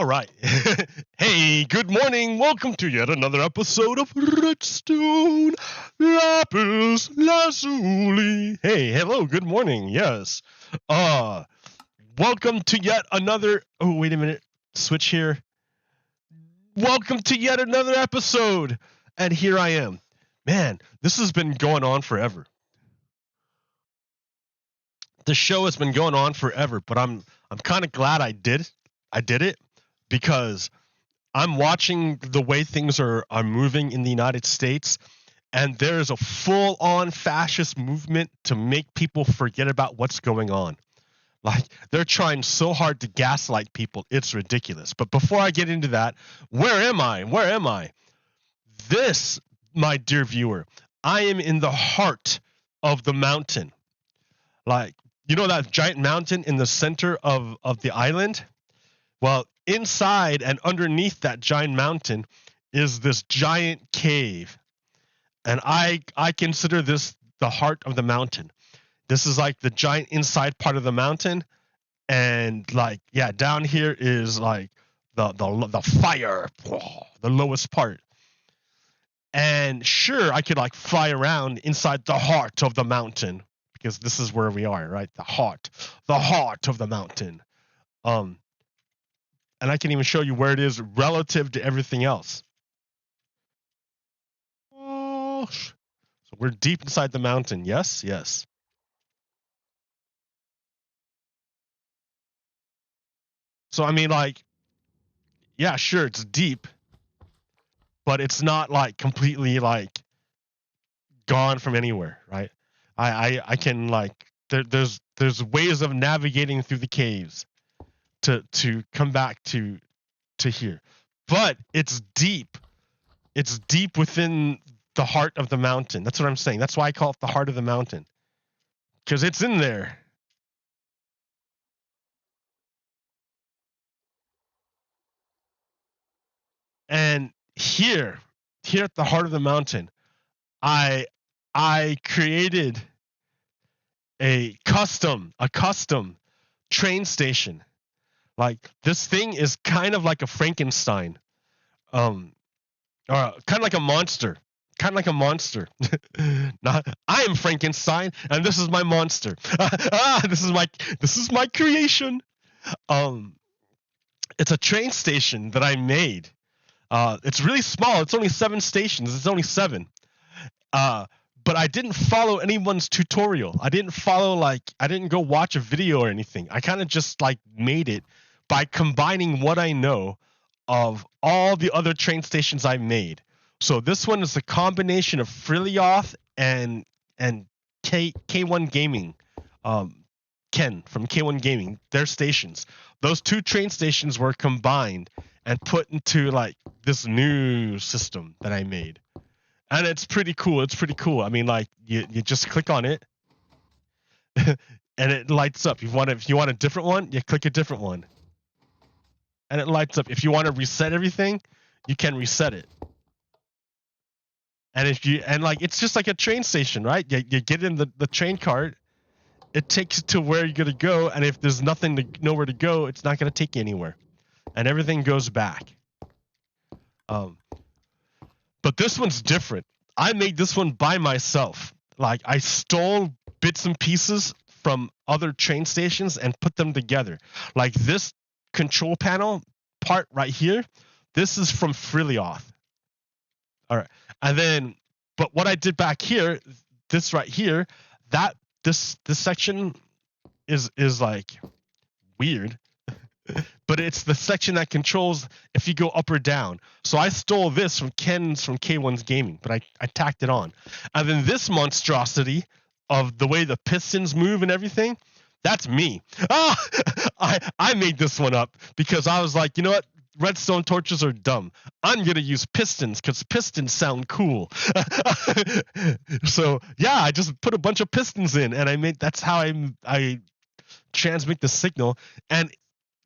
All right. Hey, good morning. Welcome to yet another episode of Redstone LAPIS LAZULI. Hey, hello. Good morning. Yes. Uh, welcome to yet another. Oh, wait a minute. Switch here. Welcome to yet another episode. And here I am. Man, this has been going on forever. The show has been going on forever, but I'm kind of glad I did it because I'm watching the way things are moving in the United States, and there is a full-on fascist movement to make people forget about what's going on. Like, they're trying so hard to gaslight people, it's ridiculous. But before I get into that, where am I? Where am I? This, my dear viewer, I am in the heart of the mountain. Like, you know that giant mountain in the center of the island? Well, inside and underneath that giant mountain is this giant cave. And I consider this the heart of the mountain. This is like the giant inside part of the mountain. And like, yeah, down here is like the fire, the lowest part. And sure, I could like fly around inside the heart of the mountain because this is where we are, right? The heart of the mountain. And I can even show you where it is relative to everything else. Oh, so we're deep inside the mountain. Yes, yes. So I mean, like, yeah, sure, it's deep, but it's not like completely like gone from anywhere, right? I can like there's ways of navigating through the caves to come back to here, but it's deep. It's deep within the heart of the mountain. That's what I'm saying. That's why I call it the heart of the mountain, because it's in there. And here at the heart of the mountain, I created a custom train station. Like, this thing is kind of like a Frankenstein, or kind of like a monster. Not, I am Frankenstein, and this is my monster. This is my creation. It's a train station that I made. It's really small. It's only 7 stations. It's only 7. But I didn't follow anyone's tutorial. I didn't go watch a video or anything. I kind of just like made it by combining what I know of all the other train stations I made. So this one is a combination of Frilioth and K1 Gaming, Ken from K1 Gaming, their stations. Those 2 train stations were combined and put into like this new system that I made. And it's pretty cool. I mean, like, you just click on it and it lights up. If you want a different one, you click a different one. And it lights up. If you want to reset everything, you can reset it. And it's just like a train station, right? You get in the train cart, it takes you to where you're gonna go, and if there's nowhere to go, it's not gonna take you anywhere. And everything goes back. But this one's different. I made this one by myself. Like, I stole bits and pieces from other train stations and put them together. Like, this control panel part right here, this is from Frilioth. All right. And then, but what I did back here, this right here, this section is like weird. But it's the section that controls if you go up or down. So I stole this from Ken's from K1's Gaming, but I tacked it on. And then this monstrosity of the way the pistons move and everything, that's me. I made this one up because I was like, you know what? Redstone torches are dumb. I'm going to use pistons because pistons sound cool. So, yeah, I just put a bunch of pistons in, and that's how I transmit the signal. And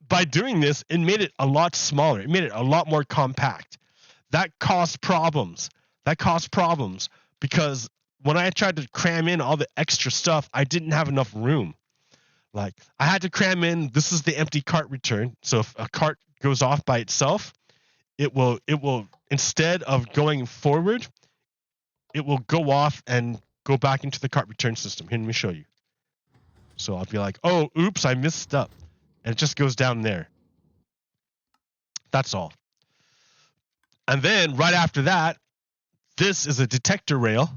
by doing this, it made it a lot smaller. It made it a lot more compact. That caused problems. Because when I tried to cram in all the extra stuff, I didn't have enough room. Like I had to cram in, this is the empty cart return. So if a cart goes off by itself, it will instead of going forward, it will go off and go back into the cart return system. Here, let me show you. So I'll be like, oh, oops, I messed up. And it just goes down there. That's all. And then right after that, this is a detector rail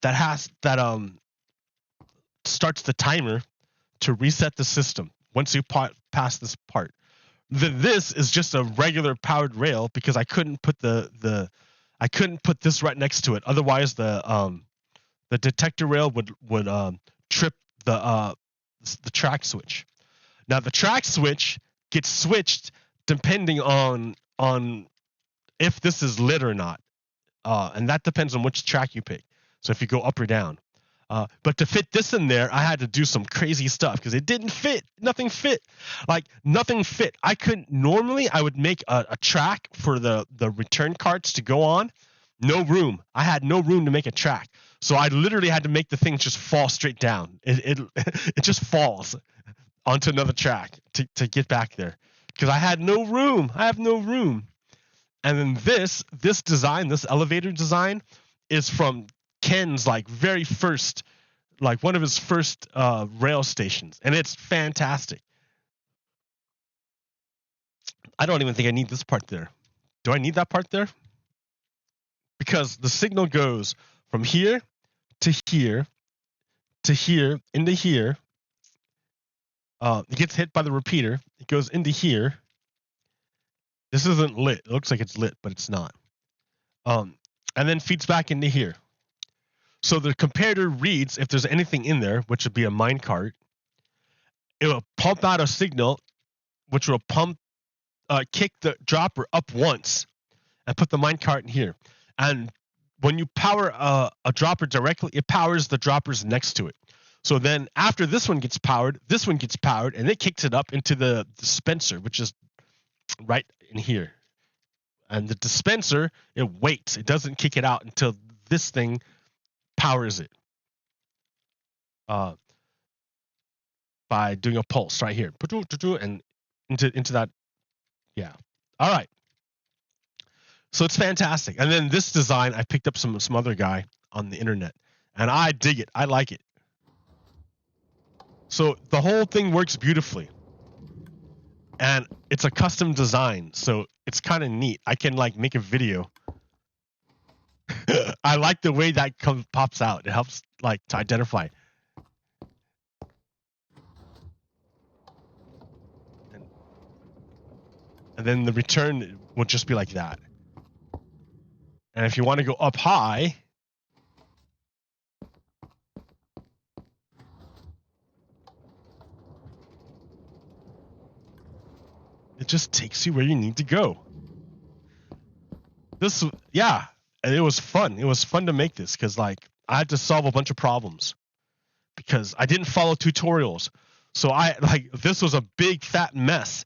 that starts the timer to reset the system once you pass this part. Then this is just a regular powered rail because I couldn't put I couldn't put this right next to it. Otherwise, the detector rail would trip the track switch. Now the track switch gets switched depending on if this is lit or not, and that depends on which track you pick. So if you go up or down. But to fit this in there, I had to do some crazy stuff because it didn't fit. Nothing fit. Like nothing fit. I couldn't normally. I would make a track for the return carts to go on. No room. I had no room to make a track. So I literally had to make the thing just fall straight down. It just falls onto another track to get back there because I had no room. I have no room. And then this design, this elevator design, is from Ken's like very first, like one of his first rail stations, and it's fantastic. I don't even think I need this part there. Do I need that part there? Because the signal goes from here to here to here into here. It gets hit by the repeater. It goes into here. This isn't lit. It looks like it's lit, but it's not. And then feeds back into here. So the comparator reads if there's anything in there, which would be a minecart. It will pump out a signal, which will kick the dropper up once and put the minecart in here. And when you power a dropper directly, it powers the droppers next to it. So then after this one gets powered, and it kicks it up into the dispenser, which is right in here. And the dispenser, it waits. It doesn't kick it out until this thing powers it by doing a pulse right here and into that. Yeah. All right. So it's fantastic. And then this design, I picked up some other guy on the internet, and I dig it. I like it. So the whole thing works beautifully, and it's a custom design, so it's kind of neat. I can like make a video. I like the way that pops out. It helps like to identify. And then the return will just be like that. And if you want to go up high, it just takes you where you need to go. Yeah, and it was fun. It was fun to make this because like I had to solve a bunch of problems because I didn't follow tutorials. So this was a big fat mess.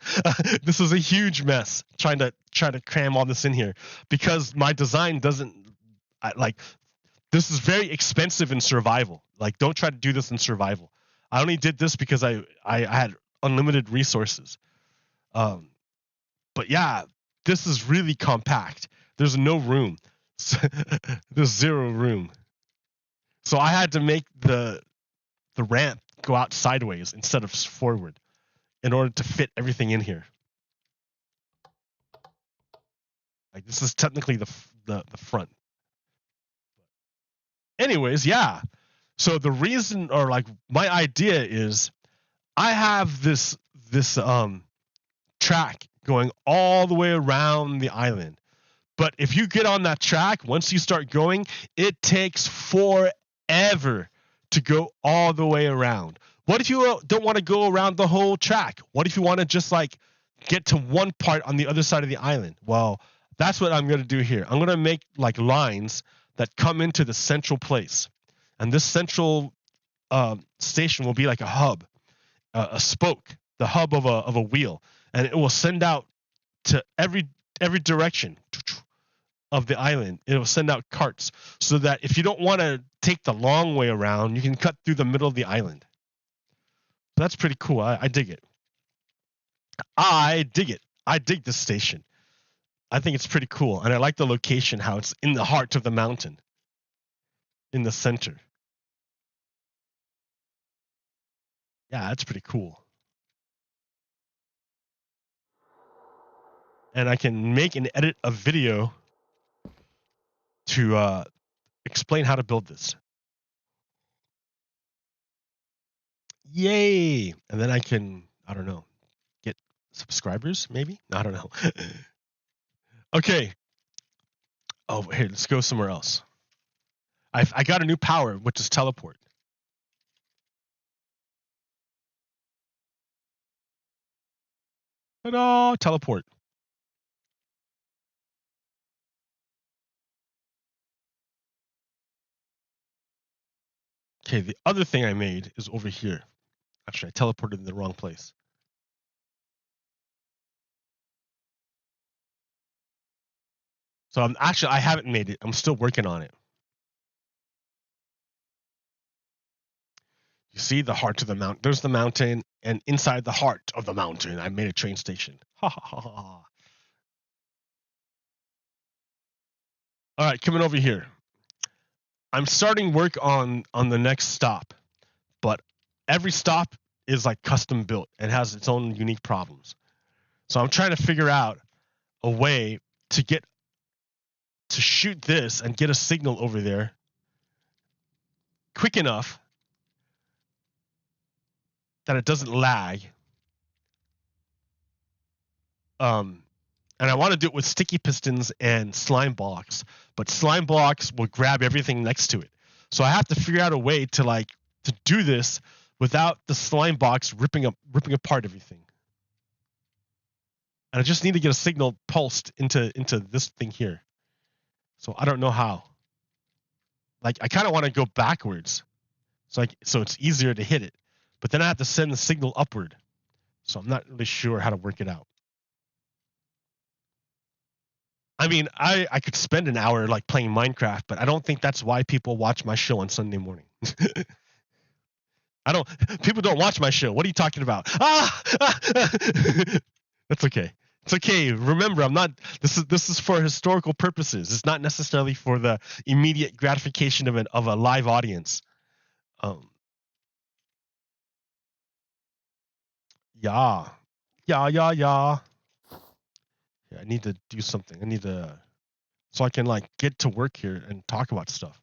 This was a huge mess trying to cram all this in here because my design doesn't this is very expensive in survival. Like don't try to do this in survival. I only did this because I had unlimited resources. But yeah, this is really compact. There's no room. There's zero room. So I had to make the ramp go out sideways instead of forward in order to fit everything in here. Like this is technically the front. Anyways, yeah. So the reason or like my idea is I have this track going all the way around the island. But if you get on that track, once you start going, it takes forever to go all the way around. What if you don't want to go around the whole track? What if you want to just like get to one part on the other side of the island? Well, that's what I'm going to do here. I'm going to make like lines that come into the central place. And this central station will be like a hub, a spoke, the hub of a wheel. And it will send out to every direction of the island. It will send out carts so that if you don't want to take the long way around, you can cut through the middle of the island. That's pretty cool. I dig it. I dig it. I dig this station. I think it's pretty cool. And I like the location, how it's in the heart of the mountain, in the center. Yeah, that's pretty cool. And I can make and edit a video to explain how to build this. Yay! And then I can, I don't know, get subscribers, maybe? I don't know. Okay. Oh, here, let's go somewhere else. I got a new power, which is teleport. Ta-da! Teleport. Okay, the other thing I made is over here. Actually, I teleported in the wrong place. So I haven't made it. I'm still working on it. You see the heart of the mountain. There's the mountain, and inside the heart of the mountain, I made a train station. Ha ha ha ha. All right, coming over here. I'm starting work on the next stop, but every stop is like custom built and has its own unique problems. So I'm trying to figure out a way to shoot this and get a signal over there quick enough that it doesn't lag. And I want to do it with sticky pistons and slime blocks, but slime blocks will grab everything next to it. So I have to figure out a way to do this without the slime box ripping apart everything. And I just need to get a signal pulsed into this thing here. So I don't know how. Like I kind of want to go backwards, so it's easier to hit it. But then I have to send the signal upward. So I'm not really sure how to work it out. I mean, I could spend an hour like playing Minecraft, but I don't think that's why people watch my show on Sunday morning. People don't watch my show. What are you talking about? That's okay. It's okay. Remember, this is for historical purposes. It's not necessarily for the immediate gratification of a live audience. Yeah. Yeah. I need to do something. So I can like get to work here and talk about stuff.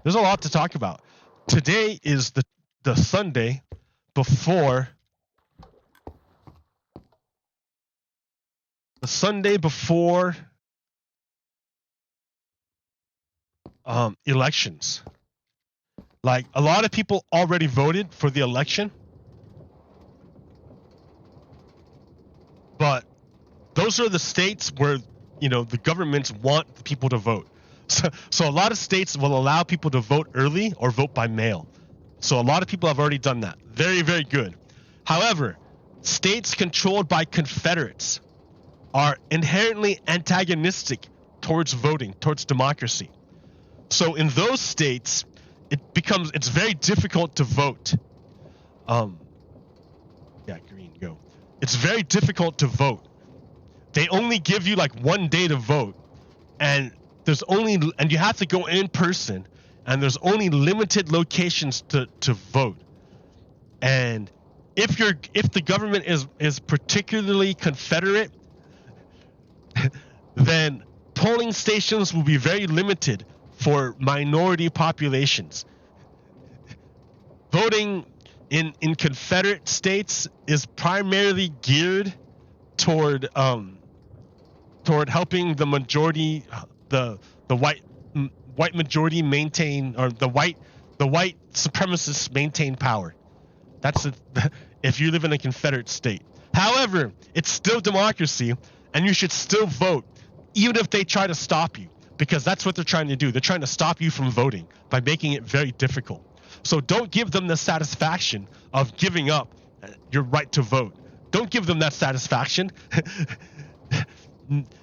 There's a lot to talk about. Today is the Sunday before elections. Like a lot of people already voted for the election, but those are the states where the governments want the people to vote. So a lot of states will allow people to vote early or vote by mail. So a lot of people have already done that. Very, very good. However, states controlled by Confederates are inherently antagonistic towards voting, towards democracy. So in those states, it's very difficult to vote. Yeah, green, go. It's very difficult to vote. They only give you like 1 day to vote, and you have to go in person, and there's only limited locations to vote. And if the government is particularly Confederate, then polling stations will be very limited for minority populations. Voting in Confederate states is primarily geared toward helping the majority, the white majority maintain, or the white supremacists maintain power. That's if you live in a Confederate state. However, it's still democracy, and you should still vote, even if they try to stop you, because that's what they're trying to do. They're trying to stop you from voting by making it very difficult. So don't give them the satisfaction of giving up your right to vote. Don't give them that satisfaction.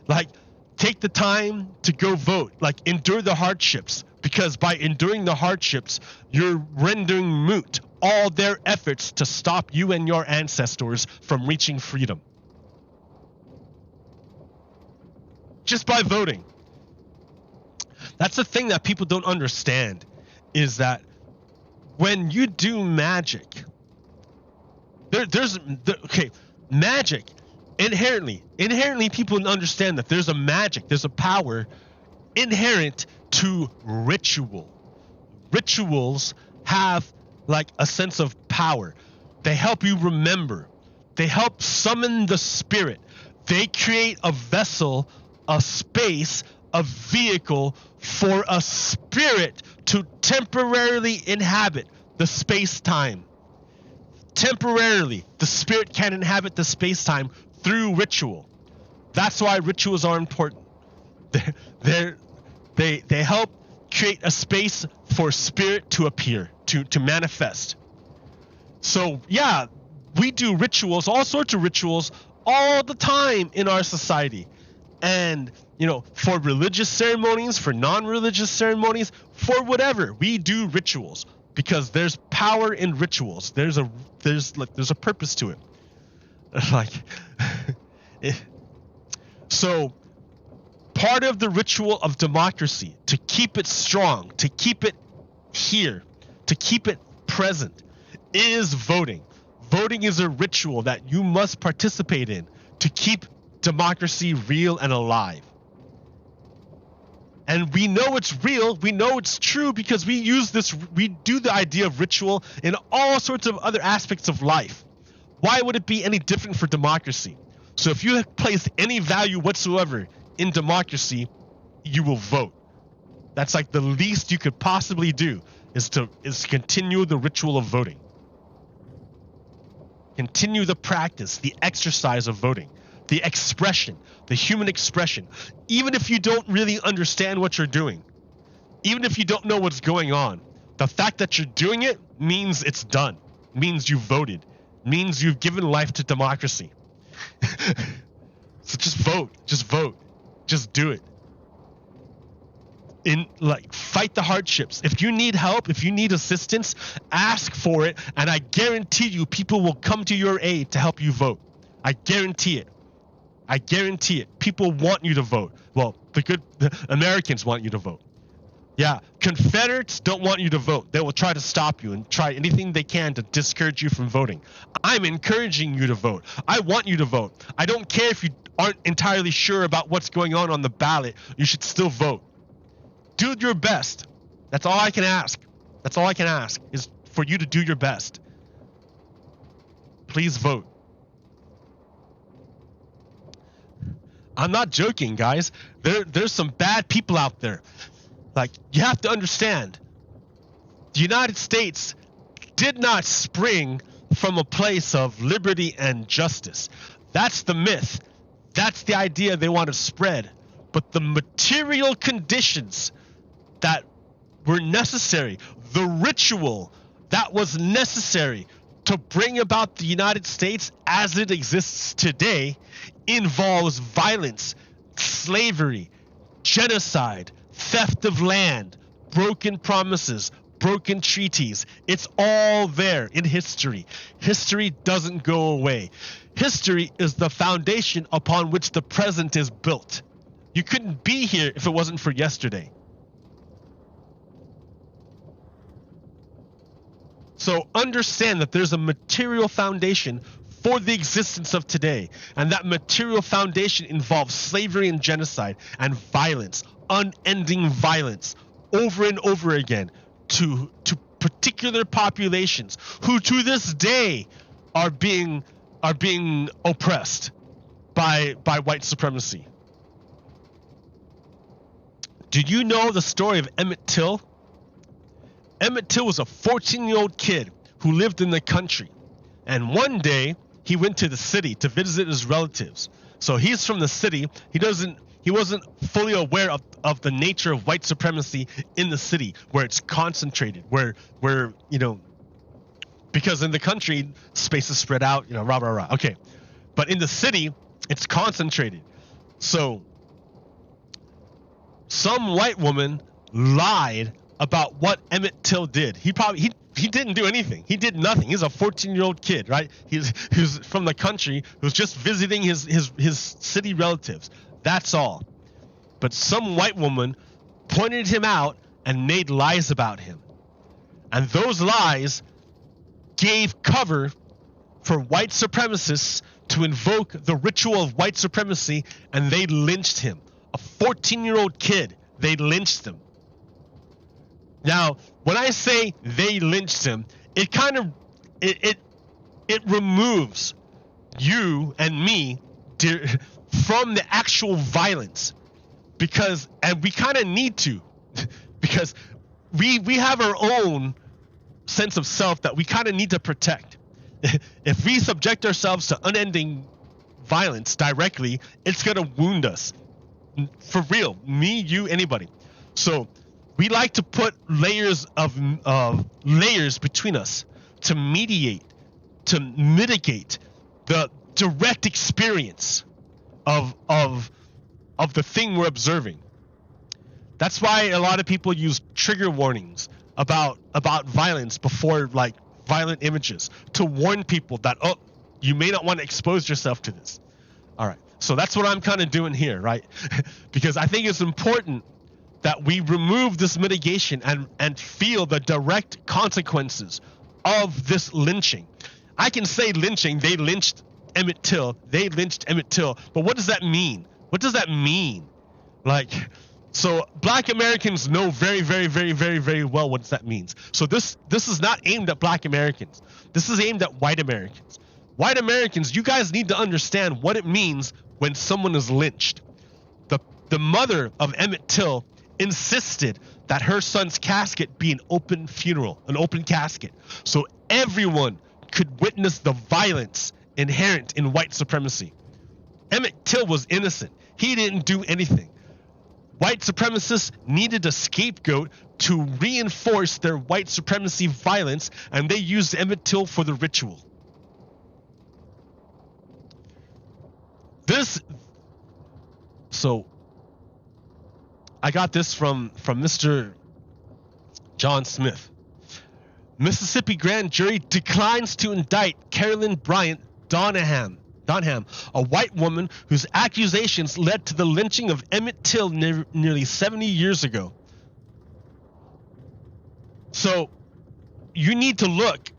Like, take the time to go vote. Like, endure the hardships, because by enduring the hardships, you're rendering moot all their efforts to stop you and your ancestors from reaching freedom. Just by voting. That's the thing that people don't understand, is that when you do magic, magic inherently people understand that there's a magic, there's a power inherent to ritual. Rituals have like a sense of power. They help you remember. They help summon the spirit. They create a vessel, a space, a vehicle for a spirit to temporarily inhabit the space-time. Temporarily, the spirit can inhabit the space-time through ritual. That's why rituals are important. They help create a space for spirit to appear, to manifest. So yeah, we do rituals, all sorts of rituals, all the time in our society. And for religious ceremonies, for non-religious ceremonies, for whatever, we do rituals because there's power in rituals. There's a purpose to it. So part of the ritual of democracy, to keep it strong, to keep it here, to keep it present, is voting. Voting is a ritual that you must participate in to keep democracy real and alive. And we know it's real, we know it's true, because we do the idea of ritual in all sorts of other aspects of life. Why would it be any different for democracy? So if you place any value whatsoever in democracy, you will vote. That's like the least you could possibly do, is to continue the ritual of voting. Continue the practice, the exercise of voting. The expression, the human expression. Even if you don't really understand what you're doing, even if you don't know what's going on, the fact that you're doing it means it's done, means you voted, means you've given life to democracy. So just vote, just do it. Fight the hardships. If you need help, if you need assistance, ask for it, and I guarantee you people will come to your aid to help you vote. I guarantee it. I guarantee it. People want you to vote. Well, the Americans want you to vote. Yeah, Confederates don't want you to vote. They will try to stop you and try anything they can to discourage you from voting. I'm encouraging you to vote. I want you to vote. I don't care if you aren't entirely sure about what's going on the ballot. You should still vote. Do your best. That's all I can ask. That's all I can ask, is for you to do your best. Please vote. I'm not joking, guys. There's some bad people out there. Like, you have to understand, the United States did not spring from a place of liberty and justice. That's the myth. That's the idea they want to spread. But the material conditions that were necessary, the ritual that was necessary to bring about the United States as it exists today, involves violence, slavery, genocide, theft of land, broken promises, broken treaties. It's all there in history. History doesn't go away. History is the foundation upon which the present is built. You couldn't be here if it wasn't for yesterday. So understand that there's a material foundation for the existence of today, and that material foundation involves slavery and genocide and violence, unending violence, over and over again, to particular populations who to this day are being oppressed by white supremacy. Do you know the story of Emmett Till? Emmett Till was a 14-year-old kid who lived in the country, and one day he went to the city to visit his relatives. So he's from the city. He wasn't fully aware of the nature of white supremacy in the city, where it's concentrated, where because in the country space is spread out, rah rah rah. Okay, but in the city it's concentrated. So some white woman lied about what Emmett Till did. He didn't do anything. He did nothing. He's a 14-year-old kid, right? He's from the country who's just visiting his city relatives. That's all. But some white woman pointed him out and made lies about him. And those lies gave cover for white supremacists to invoke the ritual of white supremacy, and they lynched him. A 14-year-old kid, they lynched him. Now, when I say they lynched him, it kind of it removes you and me from the actual violence, and we kind of need to, because we have our own sense of self that we kind of need to protect. If we subject ourselves to unending violence directly, it's gonna wound us. For real, me, you, anybody. So we like to put layers between us to mediate, to mitigate the direct experience of the thing we're observing. That's why a lot of people use trigger warnings about violence before, like, violent images, to warn people that, oh, you may not want to expose yourself to this. All right, so that's what I'm kind of doing here, right? Because I think it's important that we remove this mitigation and feel the direct consequences of this lynching. I can say lynching, they lynched Emmett Till, but what does that mean? What does that mean? Like, so black Americans know very, very, very, very, very well what that means. So this is not aimed at black Americans. This is aimed at white Americans. White Americans, you guys need to understand what it means when someone is lynched. The mother of Emmett Till insisted that her son's casket be an open funeral, an open casket, so everyone could witness the violence inherent in white supremacy. Emmett Till was innocent. He didn't do anything. White supremacists needed a scapegoat to reinforce their white supremacy violence, and they used Emmett Till for the ritual. So I got this from Mr. John Smith. Mississippi grand jury declines to indict Carolyn Bryant Donham, a white woman whose accusations led to the lynching of Emmett Till nearly 70 years ago. So you need to look.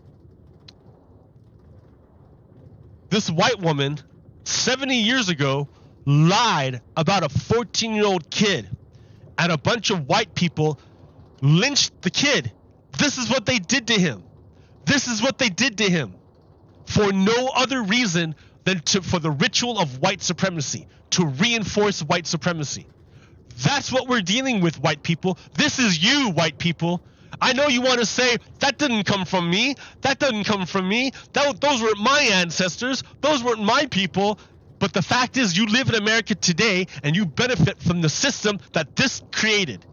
This white woman 70 years ago lied about a 14-year-old kid, and a bunch of white people lynched the kid. This is what they did to him. This is what they did to him for no other reason than for the ritual of white supremacy, to reinforce white supremacy. That's what we're dealing with, white people. This is you, white people. I know you want to say, that didn't come from me. That doesn't come from me. Those weren't my ancestors. Those weren't my people. But the fact is, you live in America today, and you benefit from the system that this created.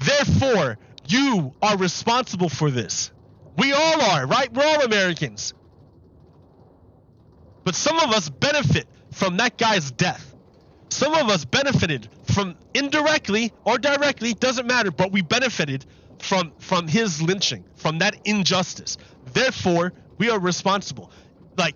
Therefore, you are responsible for this. We all are, right? We're all Americans. But some of us benefit from that guy's death. Some of us benefited from, indirectly or directly, doesn't matter, but we benefited from his lynching, from that injustice. Therefore, we are responsible. Like,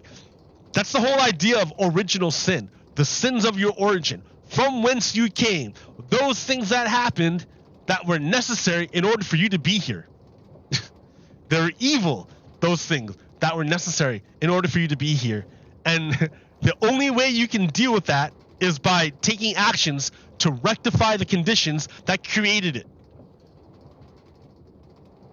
that's the whole idea of original sin, the sins of your origin, from whence you came, those things that happened that were necessary in order for you to be here. They're evil, those things that were necessary in order for you to be here. And the only way you can deal with that is by taking actions to rectify the conditions that created it.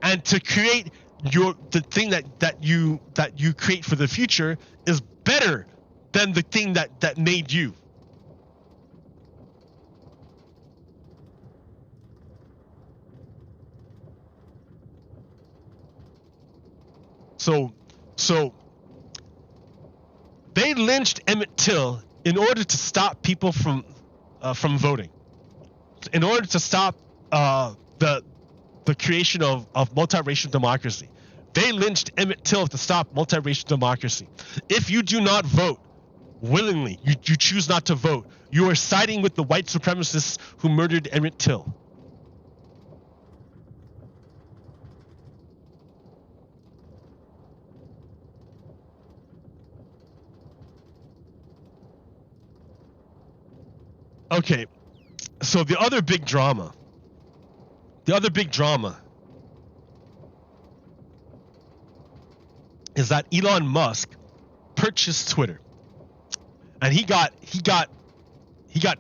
And to create the thing that you create for the future is better than the thing that made you. So they lynched Emmett Till in order to stop people from voting, in order to stop the creation of multiracial democracy. They lynched Emmett Till to stop multiracial democracy. If you do not vote willingly, you choose not to vote, you are siding with the white supremacists who murdered Emmett Till. Okay, so the other big drama is that Elon Musk purchased Twitter, and he got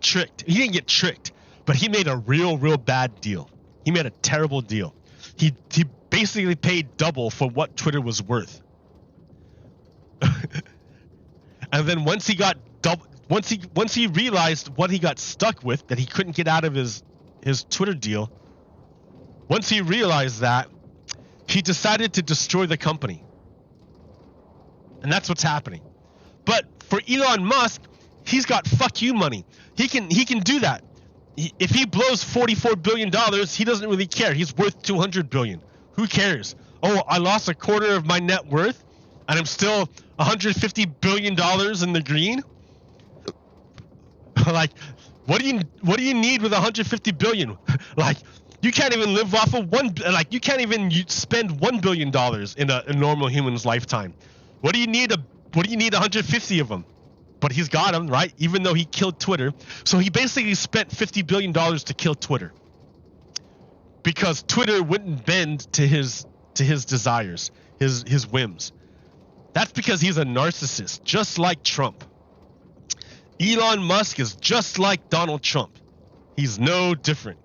tricked. He didn't get tricked, but he made a real bad deal. He made a terrible deal. He basically paid double for what Twitter was worth. And then once he realized what he got stuck with, that he couldn't get out of his Twitter deal, once he realized that, he decided to destroy the company. And that's what's happening. But for Elon Musk, he's got fuck you money. He can do that. If he blows $44 billion, he doesn't really care. He's worth $200 billion. Who cares? Oh, I lost a quarter of my net worth, and I'm still $150 billion in the green? Like, what do you need with $150 billion? Like, you can't even live off of you can't even spend $1 billion in a normal human's lifetime. What do you need 150 of them? But he's got them, right? Even though he killed Twitter. So he basically spent $50 billion to kill Twitter. Because Twitter wouldn't bend to his desires, his whims. That's because he's a narcissist, just like Trump. Elon Musk is just like Donald Trump. He's no different.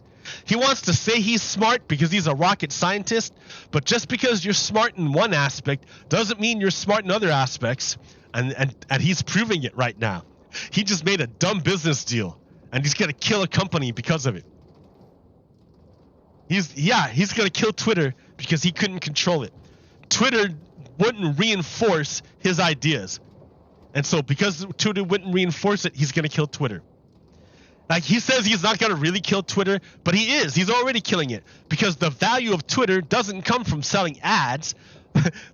He wants to say he's smart because he's a rocket scientist, but just because you're smart in one aspect doesn't mean you're smart in other aspects, and he's proving it right now. He just made a dumb business deal, and he's gonna kill a company because of it. He's gonna kill Twitter because he couldn't control it. Twitter wouldn't reinforce his ideas, and so because Twitter wouldn't reinforce it, he's gonna kill Twitter. Like, he says he's not going to really kill Twitter, but he is. He's already killing it, because the value of Twitter doesn't come from selling ads.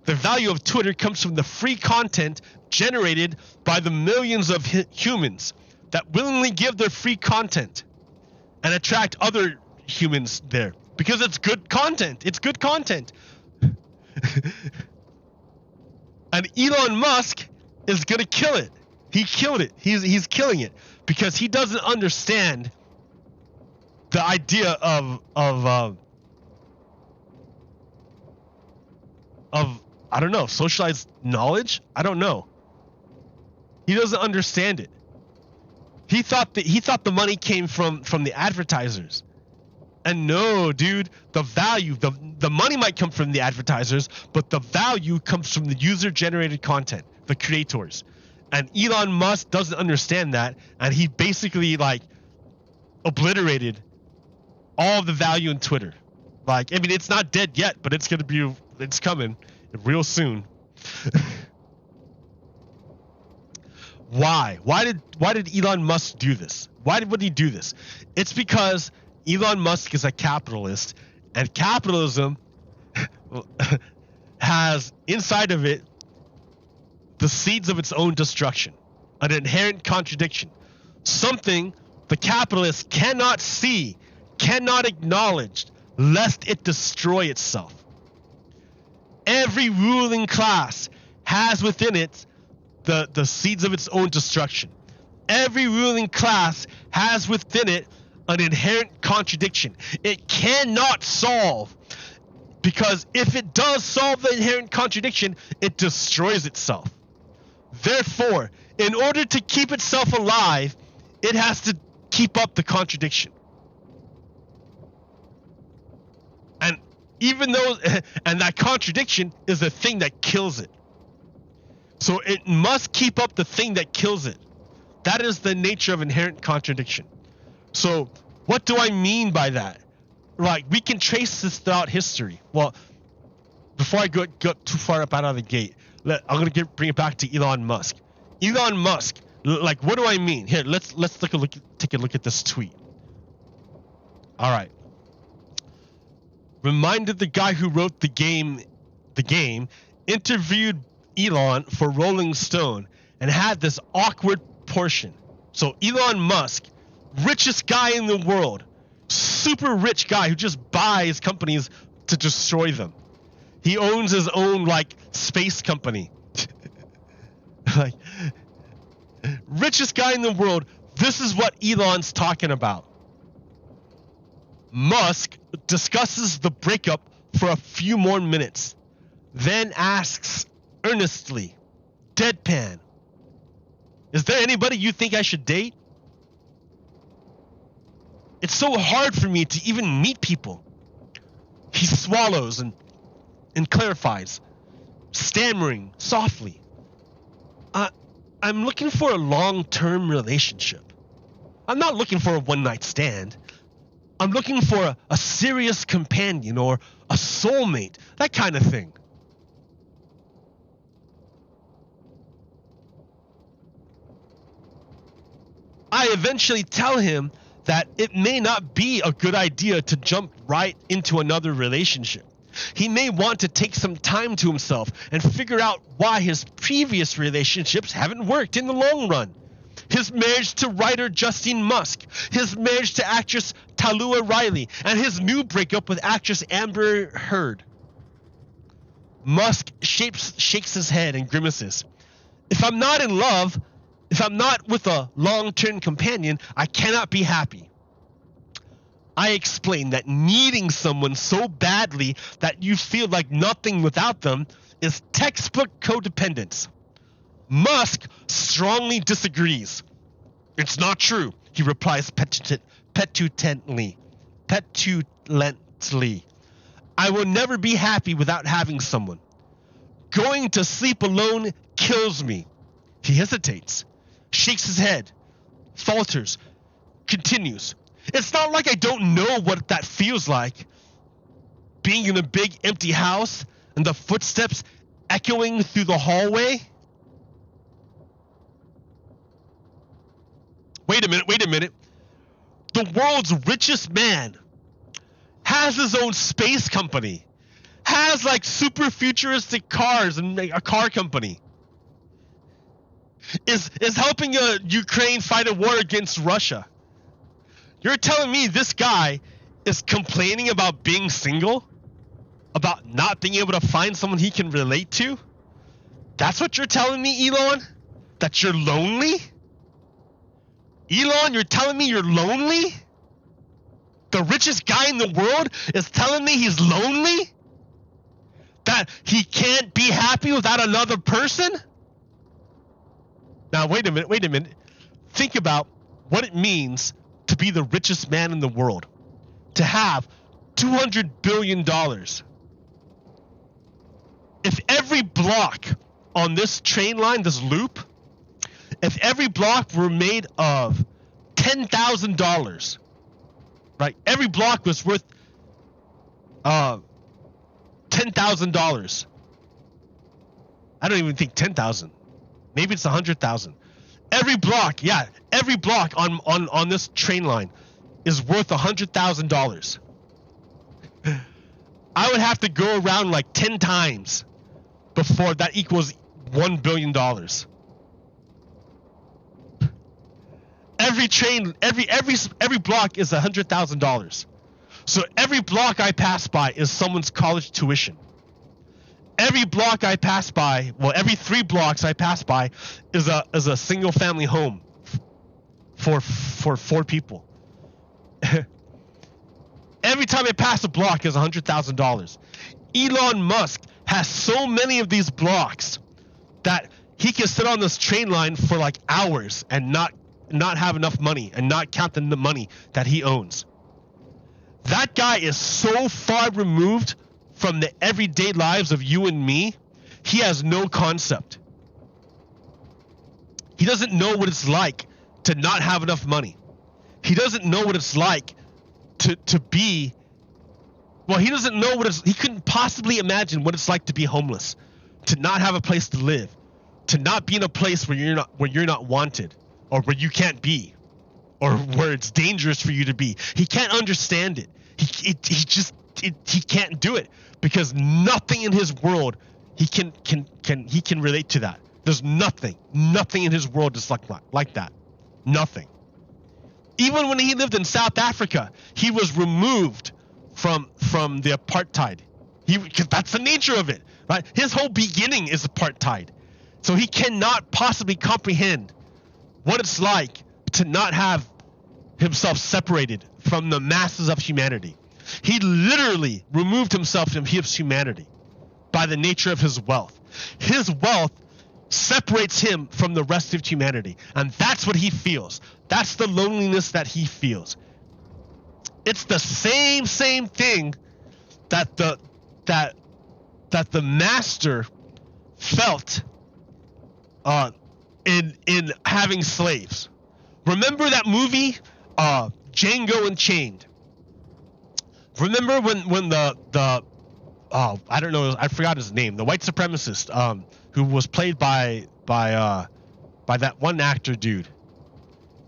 The value of Twitter comes from the free content generated by the millions of humans that willingly give their free content and attract other humans there, because it's good content. It's good content. And Elon Musk is going to kill it. He killed it. He's killing it. Because he doesn't understand the idea of I don't know, socialized knowledge? I don't know. He doesn't understand it. He thought the money came from the advertisers. And no, dude, the value, the money might come from the advertisers, but the value comes from the user-generated content, the creators. And Elon Musk doesn't understand that, and he basically, like, obliterated all the value in Twitter. Like, I mean, it's not dead yet, but it's coming real soon. Why? Why did Elon Musk do this? Why would he do this? It's because Elon Musk is a capitalist, and capitalism has inside of it the seeds of its own destruction, an inherent contradiction, something the capitalist cannot see, cannot acknowledge, lest it destroy itself. Every ruling class has within it the seeds of its own destruction. Every ruling class has within it an inherent contradiction. It cannot solve, because if it does solve the inherent contradiction, it destroys itself. Therefore, in order to keep itself alive, it has to keep up the contradiction. And even though, and that contradiction is the thing that kills it. So it must keep up the thing that kills it. That is the nature of inherent contradiction. So what do I mean by that? Like, we can trace this throughout history. Well, before I go too far up out of the gate, I'm going to bring it back to Elon Musk. Elon Musk, like, what do I mean? Here, let's take a look at this tweet. All right. Reminded the guy who wrote the game, interviewed Elon for Rolling Stone and had this awkward portion. So Elon Musk, richest guy in the world, super rich guy who just buys companies to destroy them. He owns his own, like, space company. Like, richest guy in the world, This is what Elon's talking about. Musk discusses the breakup for a few more minutes, then asks earnestly, deadpan, "Is there anybody you think I should date?" It's so hard for me to even meet people. He swallows and clarifies, stammering softly, I'm looking for a long-term relationship. I'm not looking for a one-night stand. I'm looking for a serious companion or a soulmate, that kind of thing. I eventually tell him that it may not be a good idea to jump right into another relationship. He may want to take some time to himself and figure out why his previous relationships haven't worked in the long run. His marriage to writer Justine Musk, his marriage to actress Talua Riley, and his new breakup with actress Amber Heard. Musk shakes his head and grimaces. If I'm not in love, if I'm not with a long-term companion, I cannot be happy. I explain that needing someone so badly that you feel like nothing without them is textbook codependence. Musk strongly disagrees. It's not true, he replies petulantly. I will never be happy without having someone. Going to sleep alone kills me. He hesitates, shakes his head, falters, continues. It's not like I don't know what that feels like. Being in a big empty house and the footsteps echoing through the hallway. Wait a minute. The world's richest man has his own space company, has like super futuristic cars and a car company, is helping Ukraine fight a war against Russia. You're telling me this guy is complaining about being single? About not being able to find someone he can relate to? That's what you're telling me, Elon? That you're lonely? Elon, you're telling me you're lonely? The richest guy in the world is telling me he's lonely? That he can't be happy without another person? Now, wait a minute. Think about what it means to be the richest man in the world. To have $200 billion. If every block on this train line, this loop, if every block were made of $10,000, right? Every block was worth $10,000. I don't even think 10,000. Maybe it's 100,000. Every block on this train line is worth $100,000. I would have to go around like 10 times before that equals $1 billion. Every train, every block is $100,000. So every block I pass by is someone's college tuition. Every block I pass by, every 3 blocks I pass by is a single family home for 4 people. Every time I pass a block is $100,000. Elon Musk has so many of these blocks that he can sit on this train line for like hours and not have enough money and not count the money that he owns. That guy is so far removed from the everyday lives of you and me, he has no concept. He doesn't know what it's like to not have enough money. He doesn't know what it's like to be, he doesn't know he couldn't possibly imagine what it's like to be homeless, to not have a place to live, to not be in a place where you're not wanted, or where you can't be, or where it's dangerous for you to be. He can't understand it. He can't do it because nothing in his world he can relate to that. There's nothing in his world is like that. Nothing. Even when he lived in South Africa, he was removed from the apartheid. Because that's the nature of it, right? His whole beginning is apartheid. So he cannot possibly comprehend what it's like to not have himself separated from the masses of humanity. He literally removed himself from his humanity by the nature of his wealth. His wealth separates him from the rest of humanity, and that's what he feels. That's the loneliness that he feels. It's the same thing that the master felt in having slaves. Remember that movie, Django Unchained? Remember when the I don't know, I forgot his name, the white supremacist who was played by that one actor dude,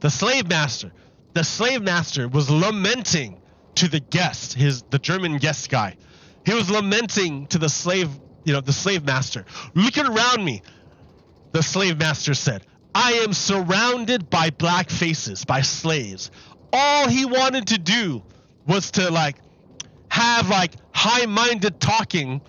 the slave master. The slave master was lamenting to the guest, the German guest guy. He was lamenting to the slave master. Look around me, the slave master said. I am surrounded by black faces, by slaves. All he wanted to do was to have high-minded talking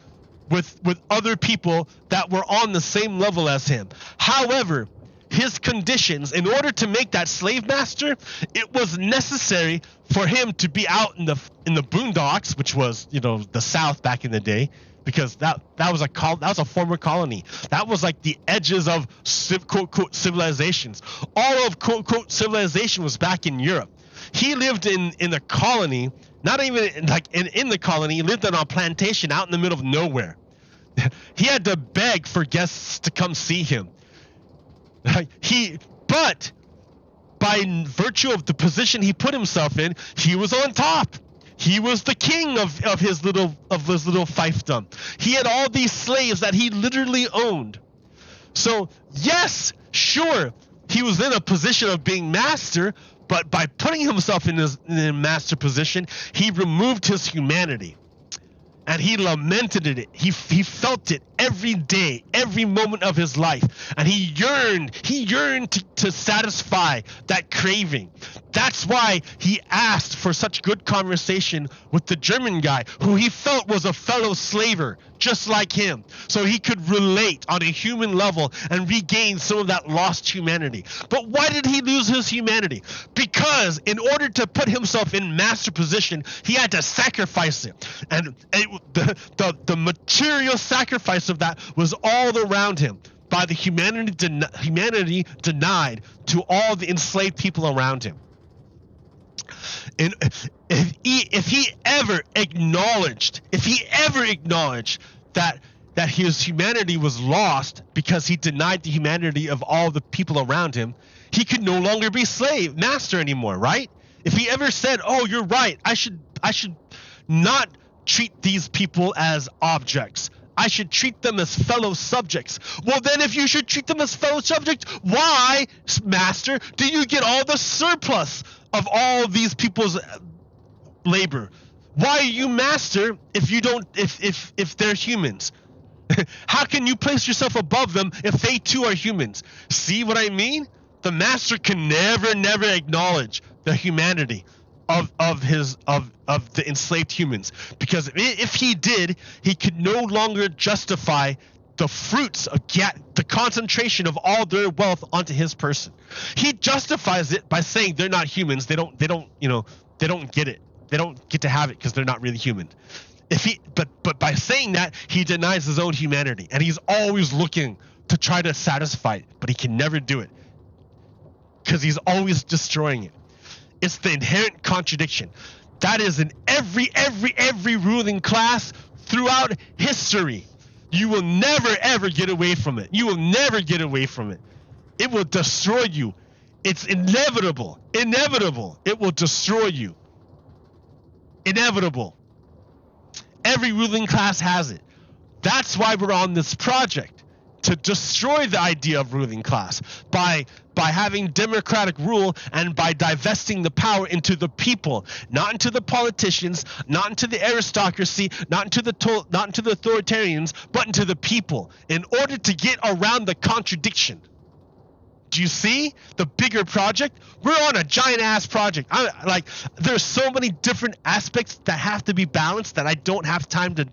with other people that were on the same level as him. However, his conditions, in order to make that slave master, it was necessary for him to be out in the boondocks, which was the South back in the day, because that was a former colony. That was like the edges of quote unquote civilizations. All of quote unquote civilization was back in Europe. He lived in the colony, not even in the colony. He lived on a plantation out in the middle of nowhere. He had to beg for guests to come see him. But by virtue of the position he put himself in, he was on top. He was the king of his little fiefdom. He had all these slaves that he literally owned. So yes, sure, he was in a position of being master, but by putting himself in a master position, he removed his humanity. And he lamented it. He felt it every day, every moment of his life. And he yearned to satisfy that craving. That's why he asked for such good conversation with the German guy, who he felt was a fellow slaver, just like him. So he could relate on a human level and regain some of that lost humanity. But why did he lose his humanity? Because in order to put himself in master position, he had to sacrifice it. And the material sacrifice of that was all around him by the humanity denied to all the enslaved people around him. And if he ever acknowledged that his humanity was lost because he denied the humanity of all the people around him, he could no longer be slave master anymore, right? If he ever said, "Oh, you're right, I should not treat these people as objects. I should treat them as fellow subjects." Well, then if you should treat them as fellow subjects, why, master, do you get all the surplus of all these people's labor? Why are you master if you don't if they're humans? How can you place yourself above them if they too are humans? See what I mean? The master can never acknowledge the humanity of the enslaved humans, because if he did, he could no longer justify the fruits of the concentration of all their wealth onto his person. He justifies it by saying they're not humans. They don't get it. They don't get to have it because they're not really human. But by saying that, he denies his own humanity, and he's always looking to try to satisfy it, but he can never do it because he's always destroying it. It's the inherent contradiction. That is in every ruling class throughout history. You will never ever get away from it. You will never get away from it. It will destroy you. It's inevitable. It will destroy you. Inevitable. Every ruling class has it. That's why we're on this project, to destroy the idea of ruling class by having democratic rule and by divesting the power into the people, not into the politicians, not into the aristocracy, not into the authoritarians, but into the people, in order to get around the contradiction. Do you see the bigger project? We're on a giant ass project. There's so many different aspects that have to be balanced that I don't have time to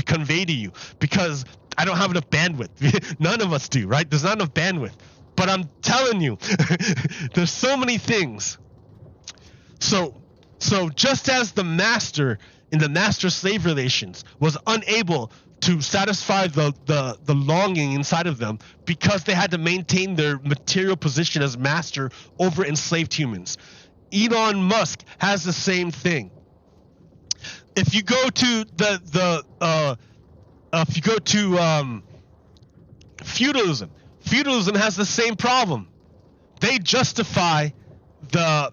convey to you, because I don't have enough bandwidth. None of us do, right? There's not enough bandwidth. But I'm telling you, there's so many things. So just as the master in the master-slave relations was unable to satisfy the longing inside of them because they had to maintain their material position as master over enslaved humans, Elon Musk has the same thing. If you go to feudalism, feudalism has the same problem. They justify the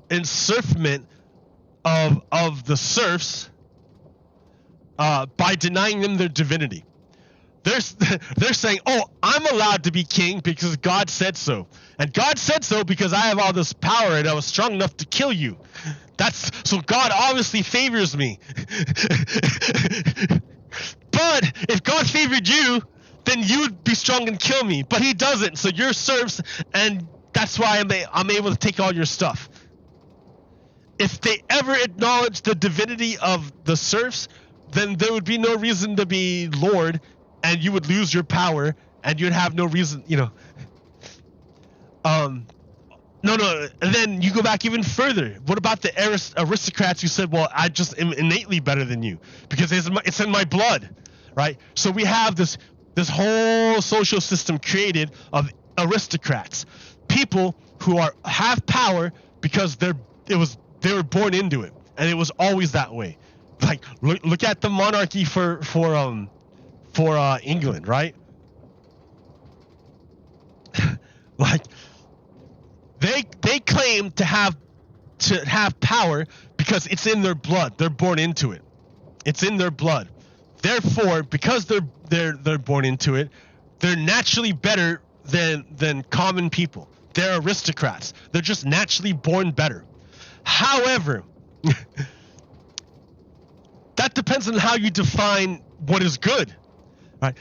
enslavement of the serfs by denying them their divinity. They're saying, oh, I'm allowed to be king because God said so. And God said so because I have all this power and I was strong enough to kill you. So God obviously favors me. But if God favored you, then you'd be strong and kill me. But he doesn't, so you're serfs, and that's why I'm able to take all your stuff. If they ever acknowledged the divinity of the serfs, then there would be no reason to be lord, and you would lose your power, and you'd have no reason, No, and then you go back even further. What about the aristocrats who said, well, I just am innately better than you because it's in my blood, right? So we have this whole social system created of aristocrats, people who have power because they were born into it, and it was always that way. Like look at the monarchy for England, right? Like they claim to have power because it's in their blood. They're born into it. It's in their blood. Therefore, because they're born into it, they're naturally better than common people. They're aristocrats. They're just naturally born better. However, that depends on how you define what is good, right?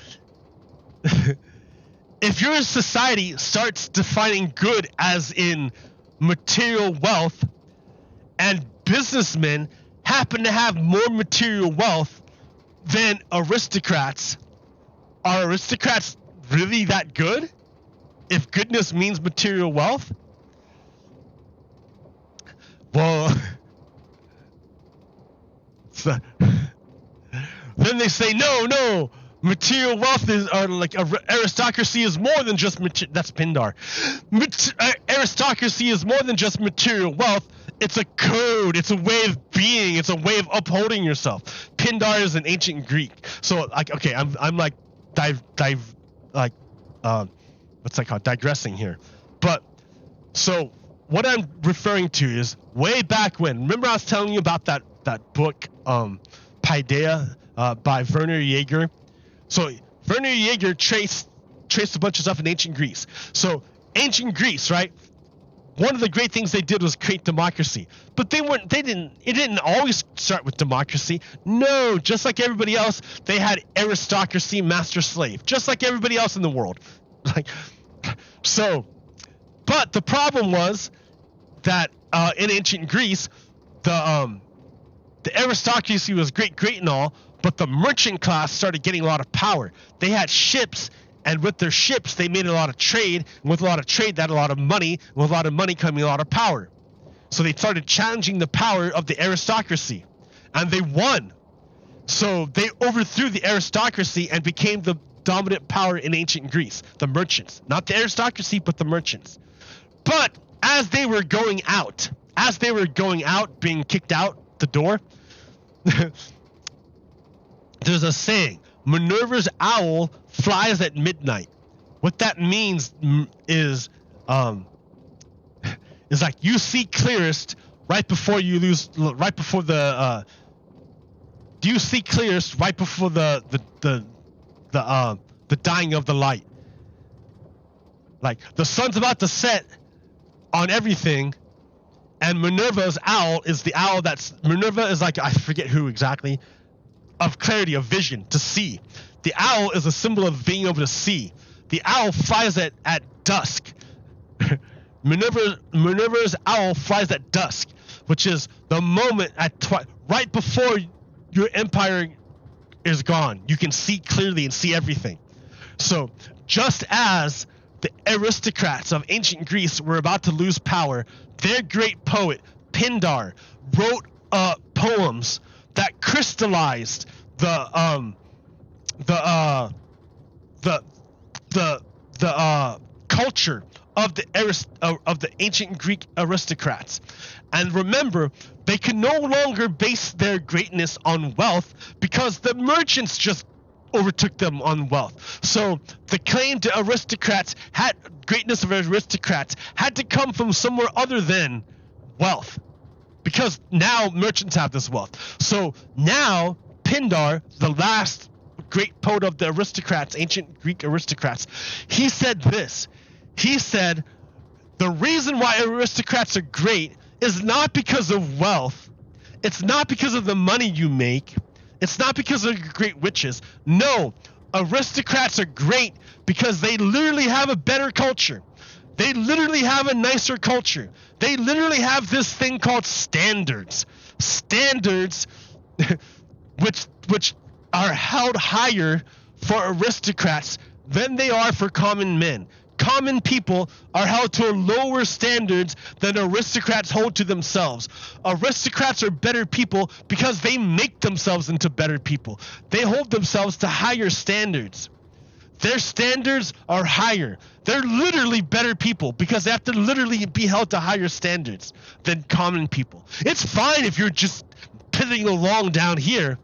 If your society starts defining good as in material wealth, and businessmen happen to have more material wealth than aristocrats, are aristocrats really that good? If goodness means material wealth? Well, then they say, no, material wealth aristocracy is more than just that's Pindar. Aristocracy is more than just material wealth. It's a code. It's a way of being. It's a way of upholding yourself. Pindar is an ancient Greek. So I'm what's that called? Digressing here. But so what I'm referring to is way back when. Remember I was telling you about that book, Paideia, by Werner Jaeger. So Werner Jaeger traced a bunch of stuff in ancient Greece. So ancient Greece, right? One of the great things they did was create democracy. But it didn't always start with democracy. No, just like everybody else, they had aristocracy, master slave, just like everybody else in the world. But the problem was that in ancient Greece, the aristocracy was great and all, but the merchant class started getting a lot of power. They had ships, and with their ships, they made a lot of trade. And with a lot of trade, they had a lot of money. And with a lot of money coming a lot of power. So they started challenging the power of the aristocracy, and they won. So they overthrew the aristocracy and became the dominant power in ancient Greece, the merchants. Not the aristocracy, but the merchants. But as they were going out, being kicked out the door, there's a saying, Minerva's owl flies at midnight. What that means is like you see clearest right before you lose, right before the you see clearest right before the dying of the light. Like the sun's about to set on everything, and Minerva's owl is the owl Minerva is like, I forget who exactly, of clarity, of vision, to see. The owl is a symbol of being able to see. The owl flies at dusk. Minerva's owl flies at dusk, which is the moment right before your empire is gone. You can see clearly and see everything. So just as the aristocrats of ancient Greece were about to lose power, their great poet Pindar wrote poems that crystallized the culture of the ancient Greek aristocrats. And remember, they could no longer base their greatness on wealth because the merchants just overtook them on wealth. So the claim to greatness of aristocrats had to come from somewhere other than wealth, because now merchants have this wealth. So now Pindar, the last great poet of the aristocrats, ancient Greek aristocrats, he said this. He said, the reason why aristocrats are great is not because of wealth. It's not because of the money you make. It's not because of great witches. No, aristocrats are great because they literally have a better culture. They literally have a nicer culture. They literally have this thing called standards. Standards which are held higher for aristocrats than they are for common men. Common people are held to lower standards than aristocrats hold to themselves. Aristocrats are better people because they make themselves into better people. They hold themselves to higher standards. Their standards are higher. They're literally better people because they have to literally be held to higher standards than common people. It's fine if you're just piddling along down here,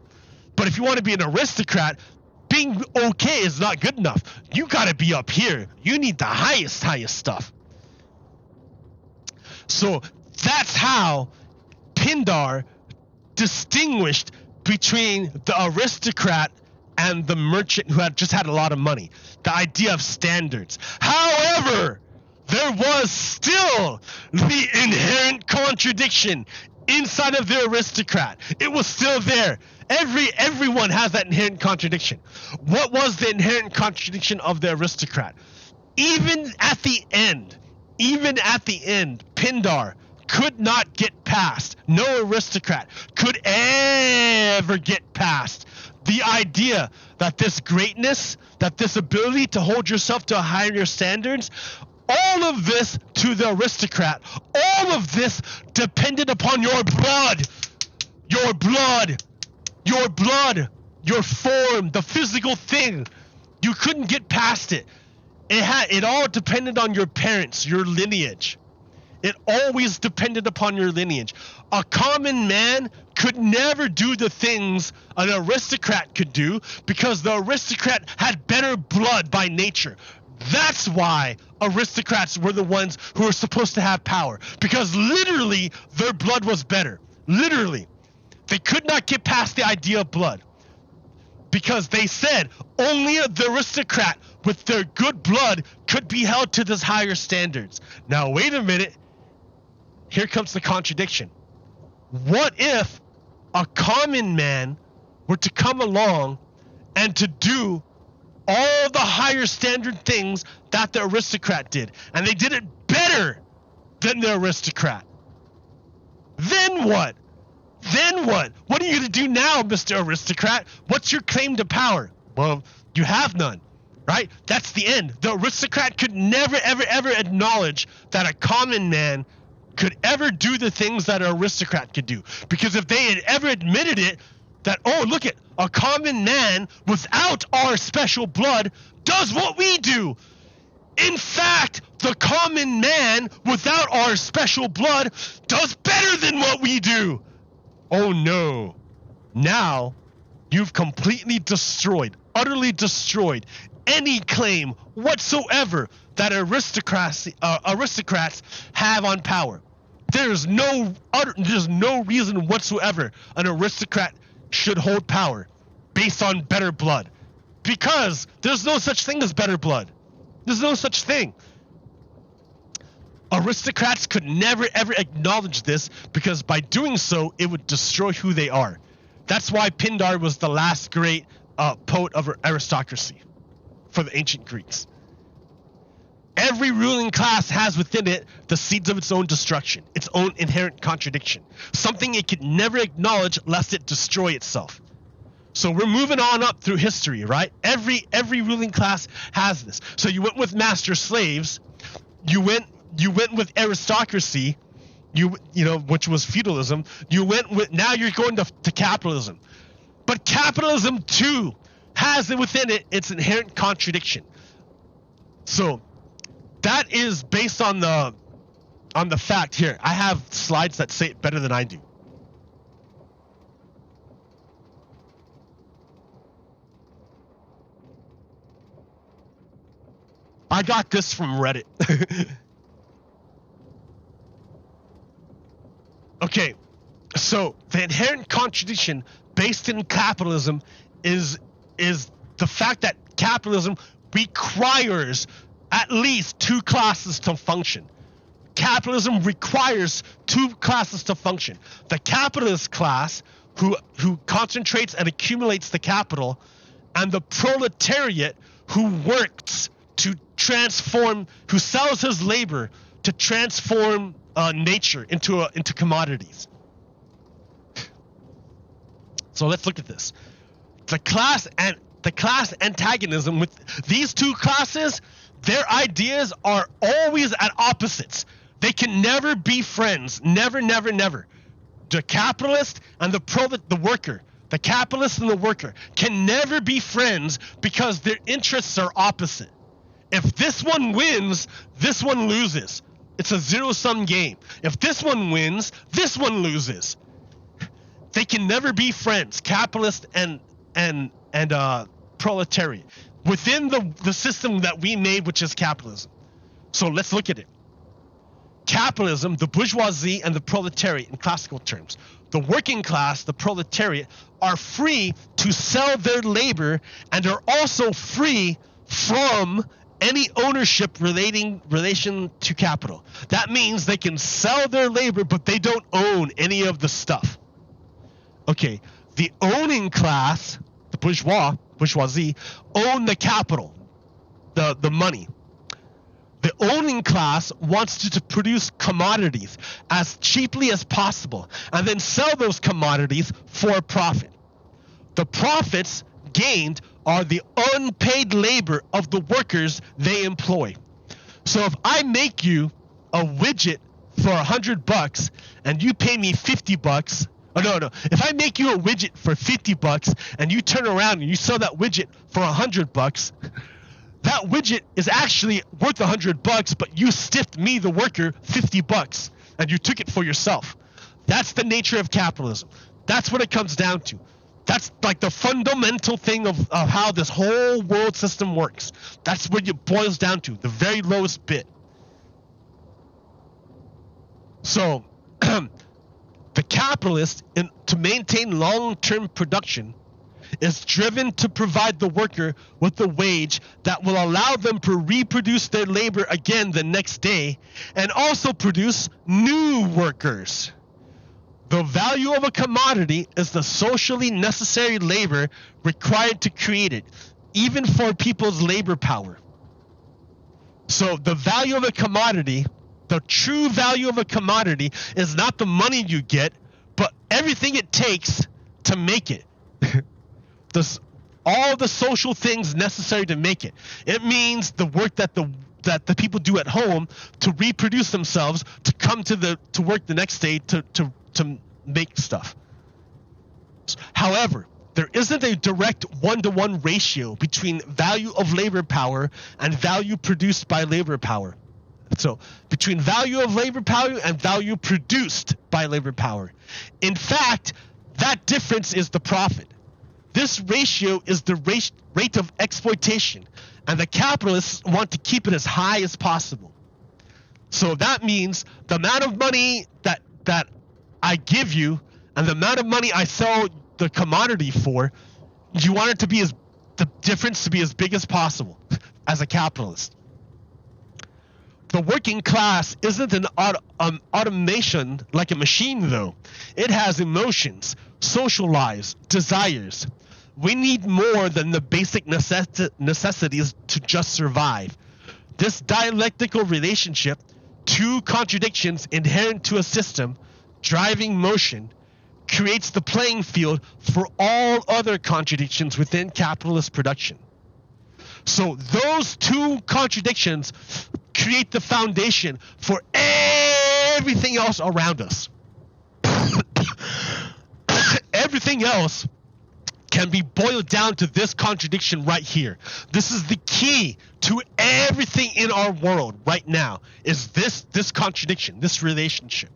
but if you want to be an aristocrat, being okay is not good enough. You got to be up here. You need the highest stuff. So that's how Pindar distinguished between the aristocrat and the merchant who had just had a lot of money. The idea of standards. However, there was still the inherent contradiction inside of the aristocrat. It was still there. Everyone has that inherent contradiction. What was the inherent contradiction of the aristocrat? Even at the end, Pindar could not get past. No aristocrat could ever get past the idea that this greatness, that this ability to hold yourself to higher standards, all of this to the aristocrat, all of this depended upon your blood, your form, the physical thing. You couldn't get past it. It all depended on your parents, your lineage. It always depended upon your lineage. A common man could never do the things an aristocrat could do because the aristocrat had better blood by nature. That's why aristocrats were the ones who were supposed to have power, because literally their blood was better. Literally. They could not get past the idea of blood because they said only the aristocrat with their good blood could be held to these higher standards. Now, wait a minute. Here comes the contradiction. What if a common man were to come along and to do all the higher standard things that the aristocrat did, and they did it better than the aristocrat? Then what? What are you going to do now, Mr. Aristocrat? What's your claim to power? Well, you have none, right? That's the end. The aristocrat could never, ever acknowledge that a common man could ever do the things that an aristocrat could do. Because if they had ever admitted it, that, oh, look at a common man without our special blood does what we do. In fact, the common man without our special blood does better than what we do. Oh no. Now, you've completely destroyed, utterly destroyed any claim whatsoever that aristocrats have on power. There's no reason whatsoever an aristocrat should hold power based on better blood, because there's no such thing as better blood. There's no such thing. Aristocrats could never ever acknowledge this, because by doing so, it would destroy who they are. That's why Pindar was the last great poet of aristocracy for the ancient Greeks. Every ruling class has within it the seeds of its own destruction, its own inherent contradiction, something it could never acknowledge lest it destroy itself. So we're moving on up through history, right? Every ruling class has this. So you went with master slaves, you went with aristocracy, you know, which was feudalism. You went with, now you're going to capitalism. But capitalism too has within it its inherent contradiction. So that is based on the fact here. I have slides that say it better than I do. I got this from Reddit. Okay, so the inherent contradiction based in capitalism is the fact that capitalism requires at least two classes to function. Capitalism requires two classes to function. The capitalist class, who concentrates and accumulates the capital, and the proletariat, who works to transform, who sells his labor to transform nature into commodities. So let's look at this. The class antagonism with these two classes, their ideas are always at opposites. They can never be friends. Never, never, never. The capitalist and the worker, the capitalist and the worker can never be friends because their interests are opposite. If this one wins, this one loses. It's a zero-sum game. If this one wins, this one loses. They can never be friends, capitalist and proletariat, within the system that we made, which is capitalism. So let's look at it. Capitalism, the bourgeoisie and the proletariat in classical terms. The working class, the proletariat, are free to sell their labor and are also free from any ownership relation to capital. That means they can sell their labor, but they don't own any of the stuff. Okay, the owning class, the bourgeoisie, own the capital, the money. The owning class wants to produce commodities as cheaply as possible and then sell those commodities for a profit. The profits gained are the unpaid labor of the workers they employ. So if I make you a widget for $100 and you pay me $50, if I make you a widget for $50 and you turn around and you sell that widget for $100, that widget is actually worth $100, but you stiffed me, the worker, $50 and you took it for yourself. That's the nature of capitalism. That's what it comes down to. That's like the fundamental thing of how this whole world system works. That's what it boils down to, the very lowest bit. So the capitalist, to maintain long-term production, is driven to provide the worker with a wage that will allow them to reproduce their labor again the next day and also produce new workers. The value of a commodity is the socially necessary labor required to create it, even for people's labor power. So the value of a commodity, the true value of a commodity, is not the money you get, but everything it takes to make it. All the social things necessary to make it. It means the work that the people do at home to reproduce themselves, to come to work the next day to make stuff. However, there isn't a direct one-to-one ratio between value of labor power and value produced by labor power. So between value of labor power and value produced by labor power. In fact, that difference is the profit. This ratio is the rate of exploitation, and the capitalists want to keep it as high as possible. So that means the amount of money that I give you and the amount of money I sell the commodity for, you want it to be the difference to be as big as possible as a capitalist. The working class isn't an automation like a machine, though. It has emotions, social lives, desires. We need more than the basic necessities to just survive. This dialectical relationship, two contradictions inherent to a system, driving motion, creates the playing field for all other contradictions within capitalist production. So those two contradictions create the foundation for everything else around us. Everything else can be boiled down to this contradiction right here. This is the key to everything in our world right now, is this contradiction, this relationship.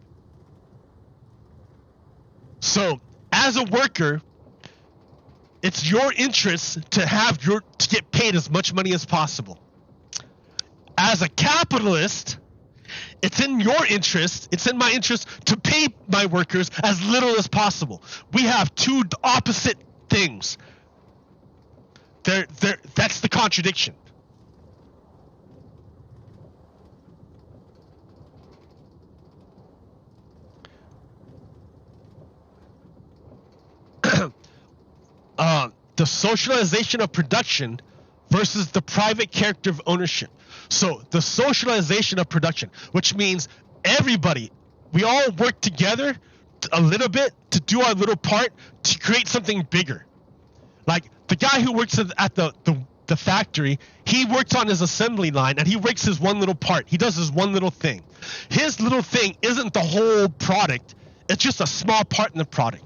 So as a worker, it's your interest to get paid as much money as possible. As a capitalist, it's in your interest, it's in my interest to pay my workers as little as possible. We have two opposite things. That's the contradiction. The socialization of production versus the private character of ownership. So the socialization of production, which means everybody, we all work together a little bit to do our little part to create something bigger. Like the guy who works at the factory, he works on his assembly line and he makes his one little part. He does his one little thing. His little thing isn't the whole product. It's just a small part in the product.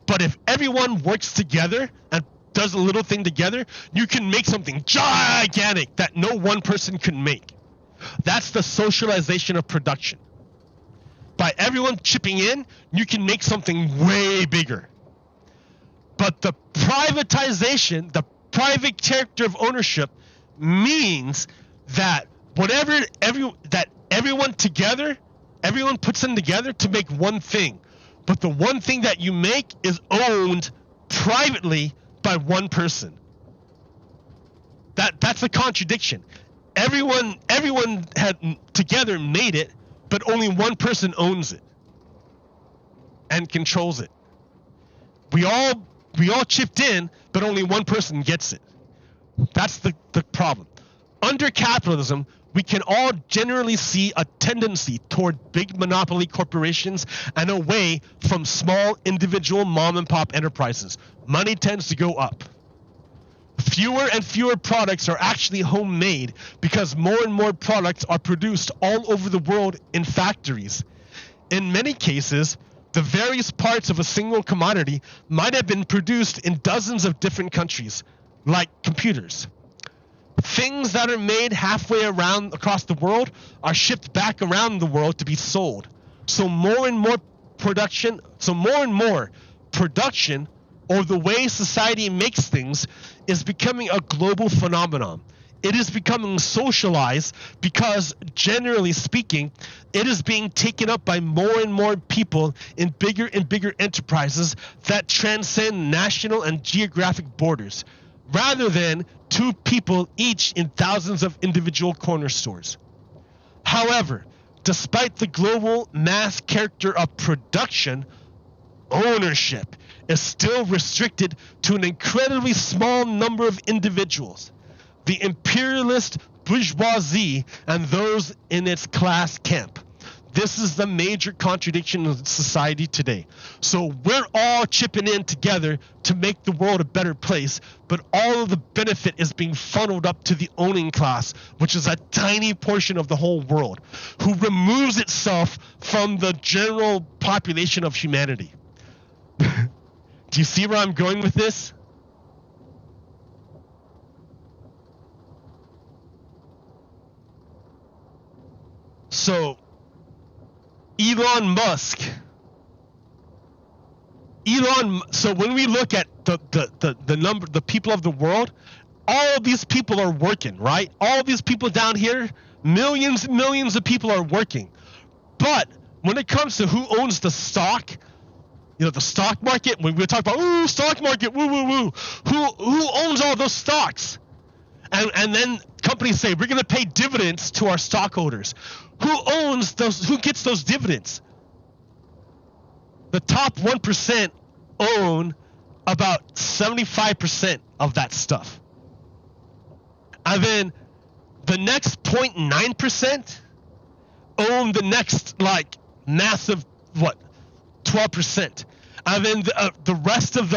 But if everyone works together and does a little thing together, you can make something gigantic that no one person can make. That's the socialization of production. By everyone chipping in, you can make something way bigger. But the privatization, the private character of ownership, means that everyone puts in together to make one thing. But the one thing that you make is owned privately by one person. That's a contradiction. Everyone had together made it, but only one person owns it and controls it. We all chipped in, but only one person gets it. That's the problem. Under capitalism, we can all generally see a tendency toward big monopoly corporations and away from small individual mom and pop enterprises. Money tends to go up. Fewer and fewer products are actually homemade because more and more products are produced all over the world in factories. In many cases, the various parts of a single commodity might have been produced in dozens of different countries, like computers. Things that are made halfway around across the world are shipped back around the world to be sold. So more and more production, or the way society makes things, is becoming a global phenomenon. It is becoming socialized because, generally speaking, it is being taken up by more and more people in bigger and bigger enterprises that transcend national and geographic borders, rather than two people each in thousands of individual corner stores. However, despite the global mass character of production, ownership is still restricted to an incredibly small number of individuals, the imperialist bourgeoisie and those in its class camp. This is the major contradiction of society today. So we're all chipping in together to make the world a better place, but all of the benefit is being funneled up to the owning class, which is a tiny portion of the whole world, who removes itself from the general population of humanity. Do you see where I'm going with this? So Elon Musk. So when we look at the people of the world, all of these people are working, right? All of these people down here, millions and millions of people are working. But when it comes to who owns the stock, the stock market, when we talk about, ooh, stock market, woo, woo, woo, who owns all those stocks? And then companies say, we're going to pay dividends to our stockholders. Who owns those? Who gets those dividends? The top 1% own about 75% of that stuff. And then the next 0.9% own the next, massive, 12%. And then the rest of the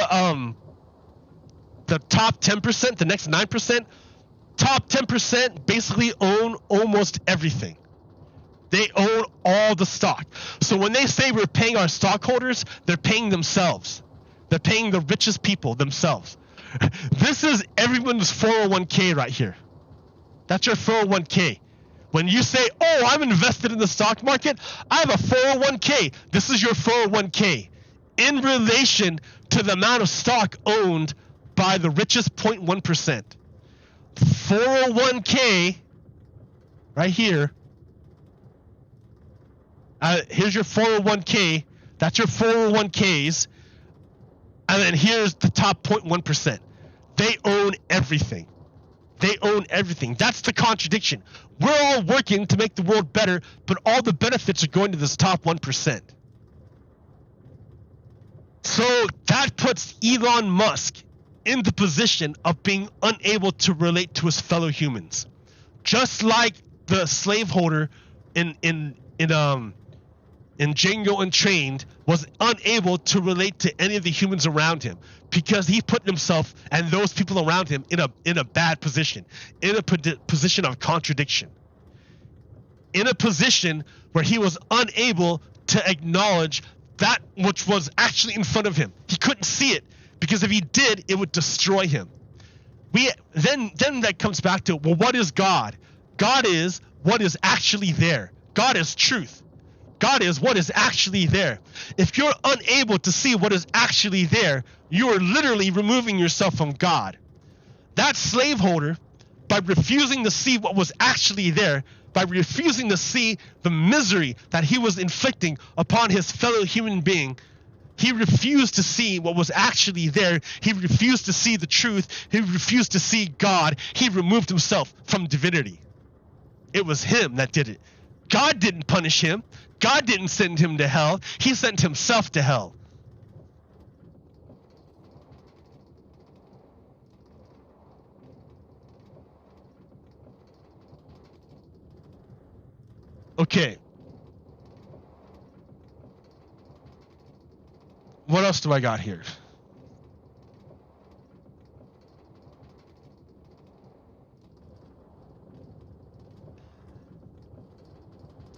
top 10%, the next 9%, top 10% basically own almost everything. They own all the stock. So when they say we're paying our stockholders, they're paying themselves. They're paying the richest people themselves. This is everyone's 401k right here. That's your 401k. When you say, oh, I'm invested in the stock market, I have a 401k. This is your 401k in relation to the amount of stock owned by the richest 0.1%. 401k right here. Here's your 401k. That's your 401ks. And then here's the top 0.1%. They own everything. They own everything. That's the contradiction. We're all working to make the world better, but all the benefits are going to this top 1%. So that puts Elon Musk in the position of being unable to relate to his fellow humans. Just like the slaveholder in Django Unchained was unable to relate to any of the humans around him because he put himself and those people around him in a bad position, in a position of contradiction, in a position where he was unable to acknowledge that which was actually in front of him. He couldn't see it because if he did, it would destroy him. Then that comes back to, well, what is God? God is what is actually there. God is truth. God is what is actually there. If you're unable to see what is actually there, you are literally removing yourself from God. That slaveholder, by refusing to see what was actually there, by refusing to see the misery that he was inflicting upon his fellow human being, he refused to see what was actually there. He refused to see the truth. He refused to see God. He removed himself from divinity. It was him that did it. God didn't punish him. God didn't send him to hell. He sent himself to hell. Okay. What else do I got here?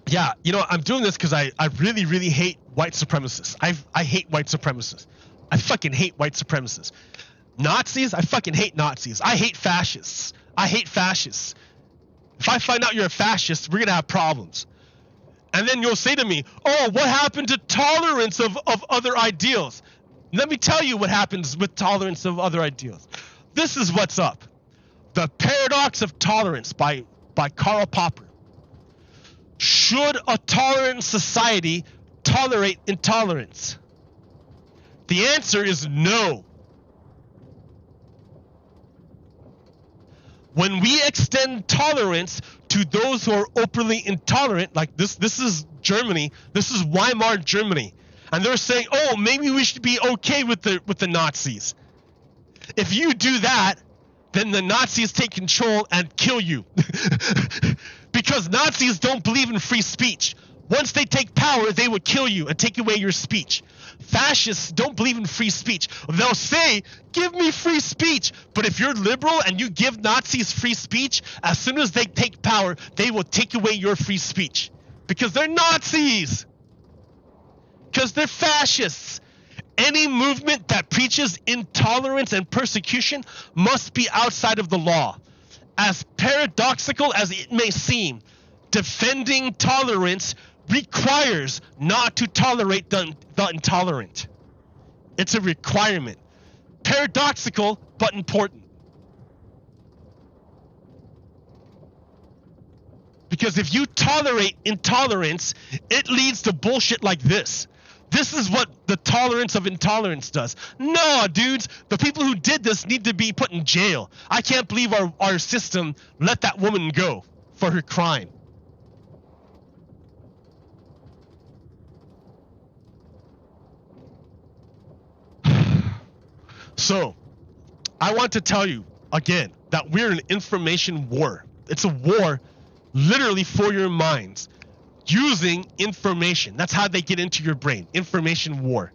Yeah, you know, I'm doing this because I really, really hate white supremacists. I hate white supremacists. I fucking hate white supremacists. Nazis? I fucking hate Nazis. I hate fascists. I hate fascists. If I find out you're a fascist, we're going to have problems. And then you'll say to me, oh, what happened to tolerance of other ideals? Let me tell you what happens with tolerance of other ideals. This is what's up. The Paradox of Tolerance by Karl Popper. Should a tolerant society tolerate intolerance? The answer is no. When we extend tolerance to those who are openly intolerant, like this is Germany, this is Weimar Germany, and they're saying, oh, maybe we should be okay with the Nazis. If you do that, then the Nazis take control and kill you. Because Nazis don't believe in free speech. Once they take power, they will kill you and take away your speech. Fascists don't believe in free speech. They'll say, give me free speech. But if you're liberal and you give Nazis free speech, as soon as they take power, they will take away your free speech. Because they're Nazis. Because they're fascists. Any movement that preaches intolerance and persecution must be outside of the law. As paradoxical as it may seem, defending tolerance requires not to tolerate the intolerant. It's a requirement. Paradoxical, but important. Because if you tolerate intolerance, it leads to bullshit like this. This is what the tolerance of intolerance does. No, dudes, the people who did this need to be put in jail. I can't believe our system let that woman go for her crime. So, I want to tell you again that we're in an information war. It's a war literally for your minds. Using information. That's how they get into your brain. Information war.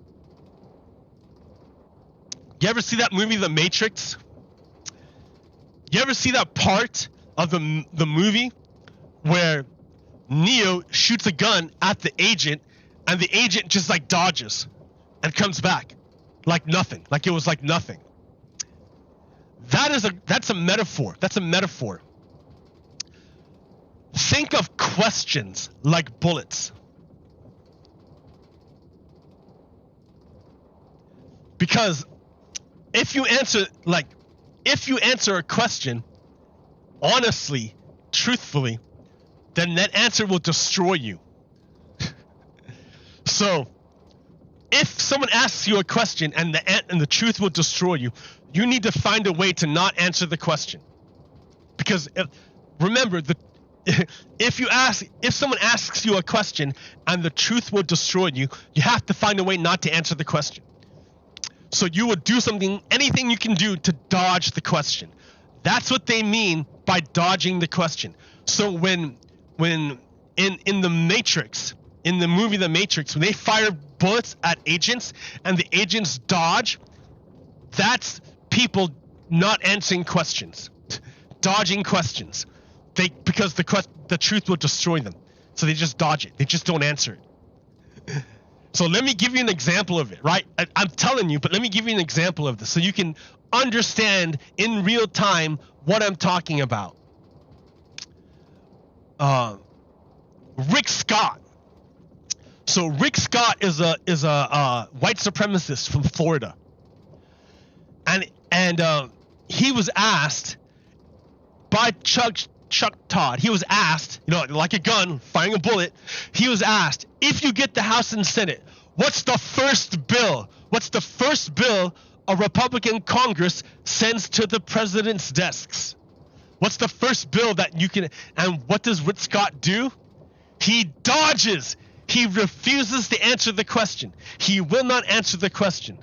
You ever see that movie, The Matrix? You ever see that part of the movie where Neo shoots a gun at the agent and the agent just like dodges and comes back like nothing, like it was like nothing? That's a metaphor. That's a metaphor. Think of questions like bullets. Because if you answer a question honestly, truthfully, then that answer will destroy you. So, if someone asks you a question and the truth will destroy you, you need to find a way to not answer the question. Because remember, if someone asks you a question and the truth will destroy you, you have to find a way not to answer the question. So you would do anything you can do to dodge the question. That's what they mean by dodging the question. So when in the Matrix, in the movie The Matrix, when they fire bullets at agents and the agents dodge, that's people not answering questions, dodging questions. Because the truth will destroy them. So they just dodge it. They just don't answer it. So let me give you an example of it, right? I'm telling you, but let me give you an example of this so you can understand in real time what I'm talking about. Rick Scott. So Rick Scott is a white supremacist from Florida, and he was asked by Chuck Todd. He was asked, like a gun firing a bullet. He was asked, if you get the House and Senate, what's the first bill a Republican Congress sends to the president's desks? What's the first bill that you can? And what does Rick Scott do? He dodges. He refuses to answer the question. He will not answer the question.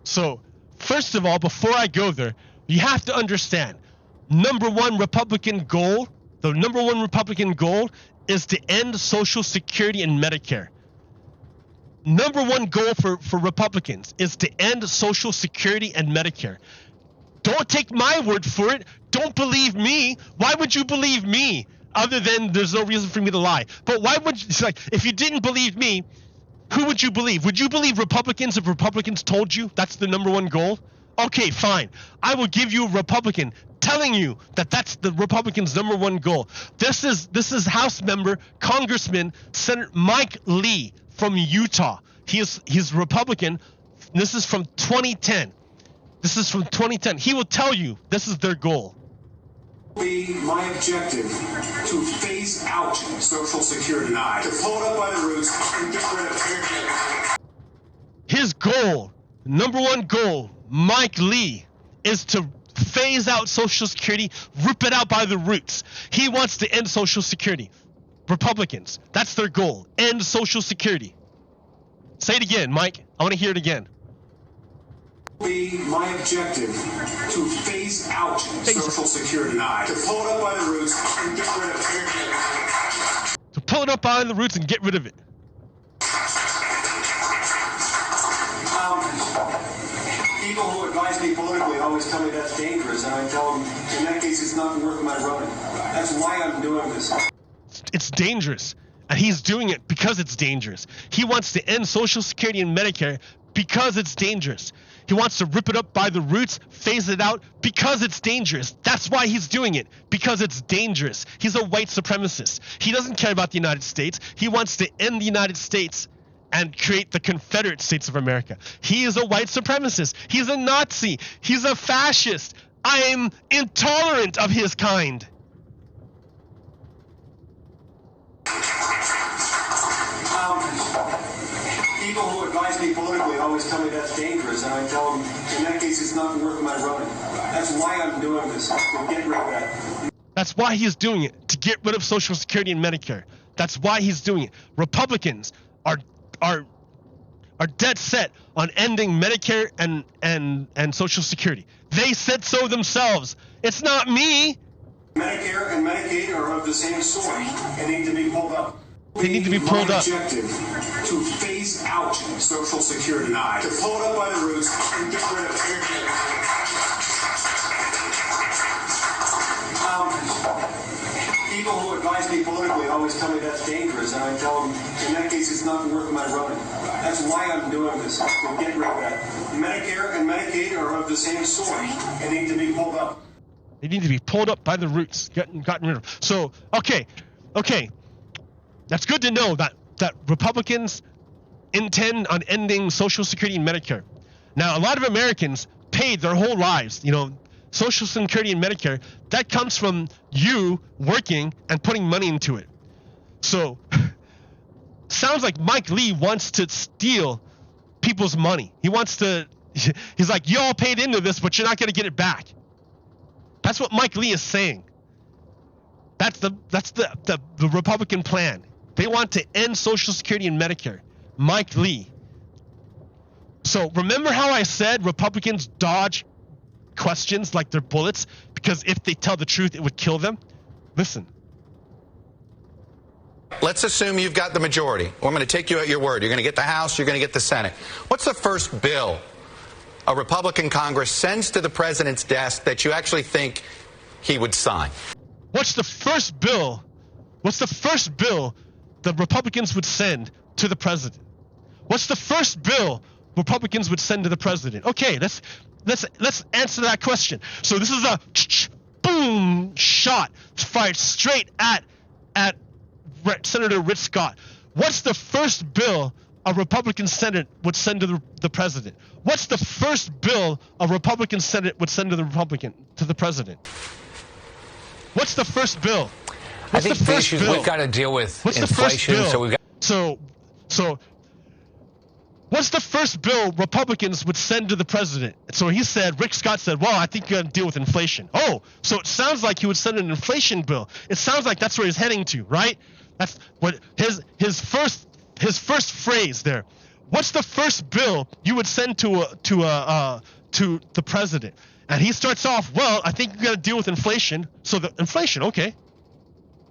So, first of all, before I go there, you have to understand, the number one Republican goal is to end Social Security and Medicare. Number one goal for Republicans is to end Social Security and Medicare. Don't take my word for it. Don't believe me. Why would you believe me? Other than there's no reason for me to lie. But why would you, if you didn't believe me, who would you believe? Would you believe Republicans if Republicans told you that's the number one goal? Okay, fine. I will give you a Republican telling you that that's the Republicans' number one goal. This is House member, Congressman, Senator Mike Lee from Utah. He's Republican. This is from 2010. He will tell you this is their goal. Be my objective to phase out Social Security, to pull it up by the roots and get rid of it. His goal, number one goal, Mike Lee, is to phase out Social Security, rip it out by the roots. He wants to end Social Security. Republicans, that's their goal, end Social Security. Say it again, Mike. I want to hear it again. Be my objective to phase out Social Security, to pull it up by the roots and get rid of it. To pull it up by the roots and get rid of it. People who advise me politically always tell me that's dangerous, and I tell them, in that case, it's not worth my running. That's why I'm doing this. It's dangerous, and he's doing it because it's dangerous. He wants to end Social Security and Medicare because it's dangerous. He wants to rip it up by the roots, phase it out because it's dangerous. That's why he's doing it, because it's dangerous. He's a white supremacist. He doesn't care about the United States. He wants to end the United States and create the Confederate States of America. He is a white supremacist. He's a Nazi. He's a fascist. I am intolerant of his kind. People who advise me politically always tell me that's dangerous, and I tell them, in that case, it's not worth my running. That's why I'm doing this, to get rid of that. That's why he's doing it, to get rid of Social Security and Medicare. That's why he's doing it. Republicans are dead set on ending Medicare and Social Security. They said so themselves. It's not me. Medicare and Medicaid are of the same sort and need to be pulled up. They need to be pulled up. My objective to phase out Social Security, to pull it up by the roots and get rid of people who advise me politically always tell me that's dangerous, and I tell them, in that case, it's not worth my running. That's why I'm doing this, to get rid of that. Medicare and Medicaid are of the same sort and need to be pulled up. They need to be pulled up by the roots, gotten rid of. So, okay, that's good to know that Republicans intend on ending Social Security and Medicare. Now, a lot of Americans paid their whole lives, Social Security and Medicare, that comes from you working and putting money into it. So, sounds like Mike Lee wants to steal people's money. He's like, you all paid into this, but you're not going to get it back. That's what Mike Lee is saying. That's the Republican plan. They want to end Social Security and Medicare. Mike Lee. So remember how I said Republicans dodge questions like they're bullets because if they tell the truth, it would kill them? Listen. Let's assume you've got the majority. Well, I'm going to take you at your word. You're going to get the House, you're going to get the Senate. What's the first bill a Republican Congress sends to the president's desk that you actually think he would sign? What's the first bill the Republicans would send to the president? What's the first bill Republicans would send to the president? Okay, let's answer that question. So this is a boom shot fired straight at Senator Rick Scott. What's the first bill a Republican Senate would send to the president? What's the first bill a Republican Senate would send to the president? What's the first bill? I think the issues we've got to deal with inflation. So what's the first bill Republicans would send to the president? So Rick Scott said, well, I think you're going to deal with inflation. Oh, so it sounds like he would send an inflation bill. It sounds like that's where he's heading to, right? That's what his first phrase there. What's the first bill you would send to the president? And he starts off, well, I think you're going to deal with inflation. So the inflation, okay.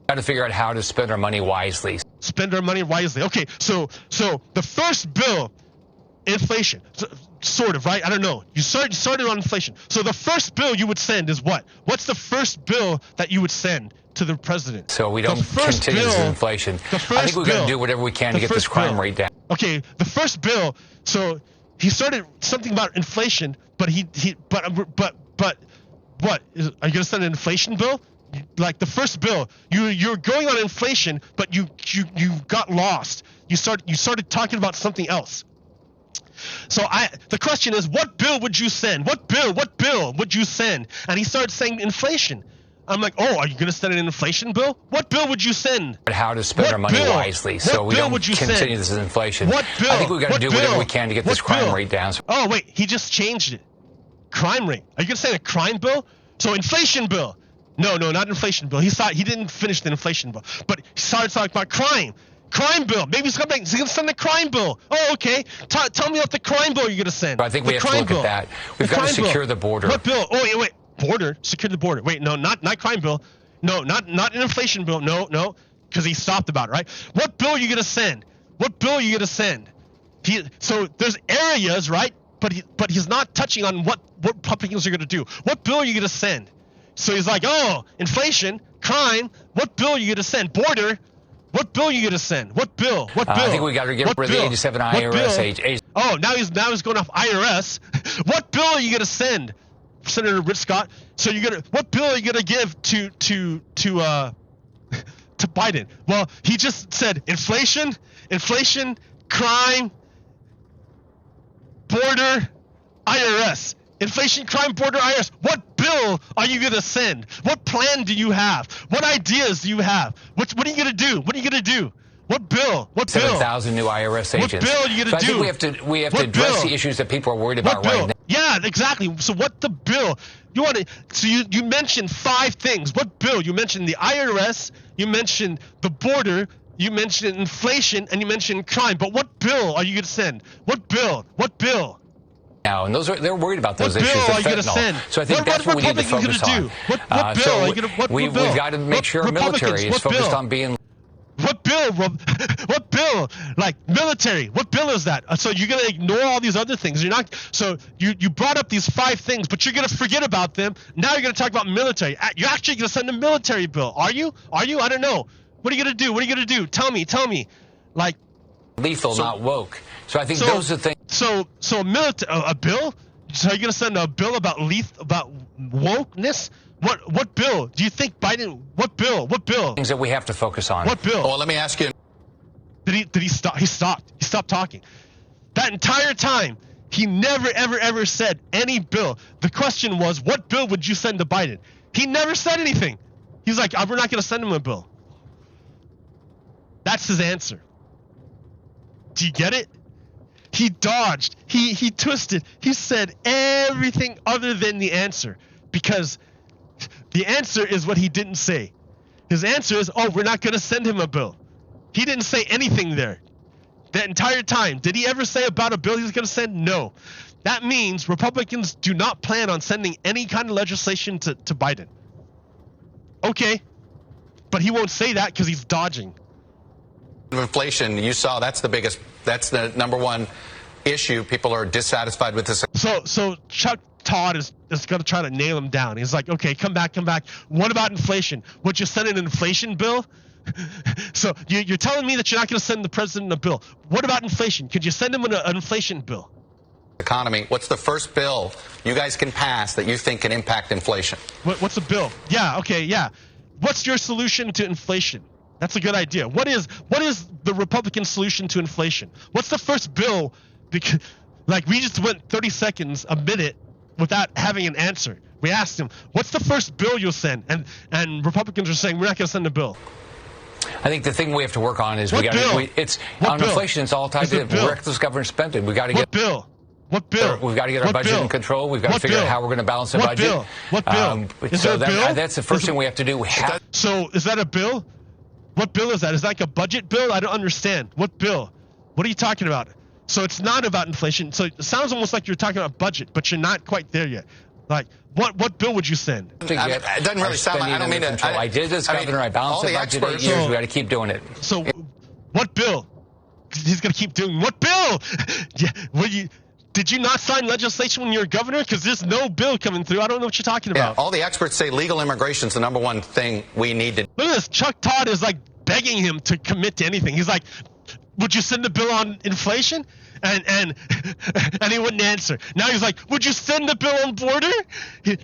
Got to figure out how to spend our money wisely. Spend our money wisely. Okay, so the first bill, inflation, sort of, right? I don't know. You started on inflation. So the first bill you would send is what? What's the first bill that you would send to the president? So we don't continue this inflation. I think we've got to do whatever we can to get this crime rate down. Okay, the first bill. So he started something about inflation, but but what? Are you going to send an inflation bill? Like the first bill, you're going on inflation, but you got lost. You started talking about something else. So the question is, what bill would you send? What bill would you send? And he started saying inflation. I'm like, oh, are you going to send an inflation bill? What bill would you send? But how to spend our money wisely, so we don't continue this inflation. What bill? I think we've got to do whatever we can to get this crime rate down. Oh wait, he just changed it. Crime rate. Are you going to say a crime bill? So inflation bill. No, not inflation bill. He didn't finish the inflation bill, but he started talking about crime bill. Maybe he's going to send the crime bill. Oh, okay. Tell me what the crime bill you're going to send. I think we have to look at that. We've got to secure the border. What bill? Oh, wait. Border. Secure the border. Wait, no, not crime bill. No, not an inflation bill. No, because he stopped about it, right? What bill are you going to send? What bill are you going to send? So there's areas, right? But he's not touching on what Republicans are going to do. What bill are you going to send? So he's like, oh, inflation, crime, what bill are you going to send? Border, what bill are you going to send? What bill? I think we got to get rid of the 87 IRS age. Oh, now he's going off IRS. What bill are you going to send, Senator Rick Scott? So what bill are you going to give to Biden? Well, he just said inflation, crime, border, IRS. Inflation, crime, border, IRS. What bill are you going to send? What plan do you have? What ideas do you have? What are you going to do? What are you going to do? What bill? 7,000 new IRS agents. What bill are you going to do? I think we have to address the issues that people are worried about right now. Yeah, exactly. So what the bill? You mentioned 5 things. What bill? You mentioned the IRS, you mentioned the border, you mentioned inflation, and you mentioned crime. But what bill are you going to send? What bill? What bill? Now, and they're worried about those issues of fentanyl. So I think that's what we need to focus on. What bill are you going to do? We've got to make sure our military is focused on being. What bill? What bill? Like military. What bill is that? So you're gonna ignore all these other things. You're not. So you brought up these 5 things, but you're gonna forget about them. Now you're gonna talk about military. You're actually gonna send a military bill. Are you? Are you? I don't know. What are you gonna do? What are you gonna do? Tell me. Like lethal, not woke. So I think those are things. So a bill? So you're gonna send a bill about wokeness? What bill? Do you think Biden? What bill? What bill? Things that we have to focus on. What bill? Well, let me ask you. Did he stop? He stopped. He stopped talking. That entire time, he never, ever said any bill. The question was, what bill would you send to Biden? He never said anything. He's like, we're not going to send him a bill. That's his answer. Do you get it? He dodged. He twisted. He said everything other than the answer, because the answer is what he didn't say. His answer is, we're not going to send him a bill. He didn't say anything there. That entire time. Did he ever say about a bill he's going to send? No. That means Republicans do not plan on sending any kind of legislation to Biden. Okay. But he won't say that because he's dodging. Inflation, you saw that's the number one issue. People are dissatisfied with this. So Chuck Todd is going to try to nail him down. He's like, okay, come back. What about inflation? Would you send an inflation bill? So you're telling me that you're not going to send the president a bill. What about inflation? Could you send him an inflation bill? Economy. What's the first bill you guys can pass that you think can impact inflation? What's a bill? Yeah, okay, yeah. What's your solution to inflation? That's a good idea. What is the Republican solution to inflation? What's the first bill? Because, like, we just went 30 seconds, a minute, without having an answer. We asked him, what's the first bill you'll send? And Republicans are saying, we're not going to send a bill. I think the thing we have to work on is on inflation. It's all tied to reckless government spending. We got to get What bill? We've got to get our budget in control. We've got to figure out how we're going to balance the budget. What bill? That's the first thing we have to do. So is that a bill? What bill is that? Is that like a budget bill? I don't understand. What bill? What are you talking about? So it's not about inflation. So it sounds almost like you're talking about budget, but you're not quite there yet. Like, what bill would you send? It doesn't really sound like, I don't mean to. I did as governor. I balanced the budget 8 years. We got to keep doing it. So what bill? He's going to keep doing what bill? Did you not sign legislation when you were governor? Because there's no bill coming through. I don't know what you're talking about. All the experts say legal immigration is the number one thing we need to. Look at this. Chuck Todd is like begging him to commit to anything. He's like, would you send a bill on inflation? And he wouldn't answer. Now he's like, would you send a bill on border?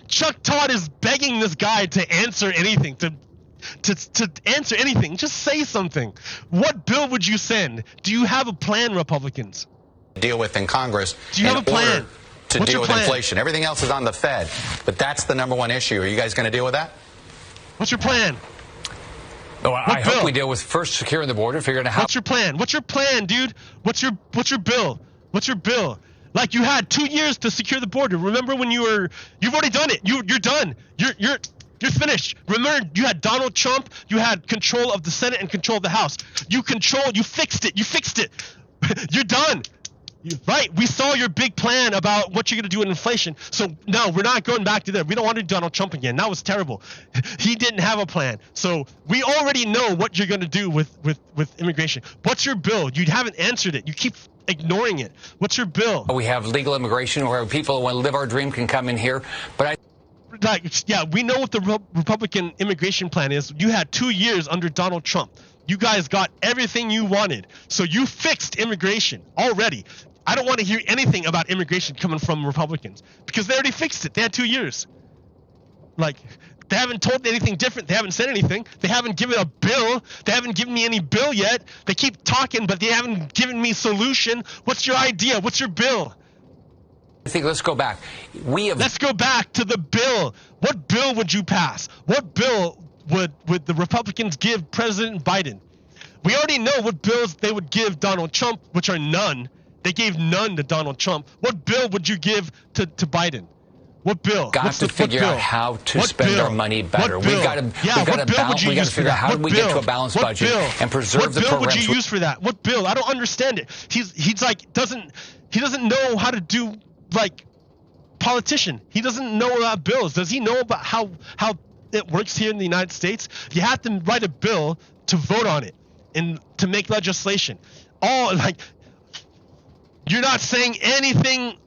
Chuck Todd is begging this guy to answer anything, to answer anything. Just say something. What bill would you send? Do you have a plan, Republicans? Deal with in Congress. Do you have a plan to deal with inflation? Everything else is on the Fed, but that's the number one issue. Are you guys going to deal with that? What's your plan? Oh, I hope we deal with first securing the border, figuring out how. What's your plan? What's your plan, dude? What's your bill? What's your bill? Like, you had 2 years to secure the border. Remember when you've already done it. You're done. You're finished. Remember, you had Donald Trump. You had control of the Senate and control of the House. You fixed it. You fixed it. You're done. Right? We saw your big plan about what you're going to do with inflation. So, no, we're not going back to that. We don't want to do Donald Trump again. That was terrible. He didn't have a plan. So, we already know what you're going to do with immigration. What's your bill? You haven't answered it. You keep ignoring it. What's your bill? We have legal immigration where people who want to live our dream can come in here. But we know what the Republican immigration plan is. You had 2 years under Donald Trump. You guys got everything you wanted. So you fixed immigration already. I don't want to hear anything about immigration coming from Republicans because they already fixed it. They had 2 years. Like, they haven't told me anything different. They haven't said anything. They haven't given a bill. They haven't given me any bill yet. They keep talking, but they haven't given me solution. What's your idea? What's your bill? I think let's go back. Let's go back to the bill. What bill would you pass? What bill would the Republicans give President Biden? We already know what bills they would give Donald Trump, which are none. They gave none to Donald Trump. What bill would you give to Biden? What bill? Got to figure out how to spend our money better. We've got to figure out how do we get to a balanced budget and preserve the programs. What bill would you use for that? What bill? I don't understand it. He's like doesn't know how to do like politician. He doesn't know about bills. Does he know about how it works here in the United States? You have to write a bill to vote on it. to make legislation. All like, you're not saying anything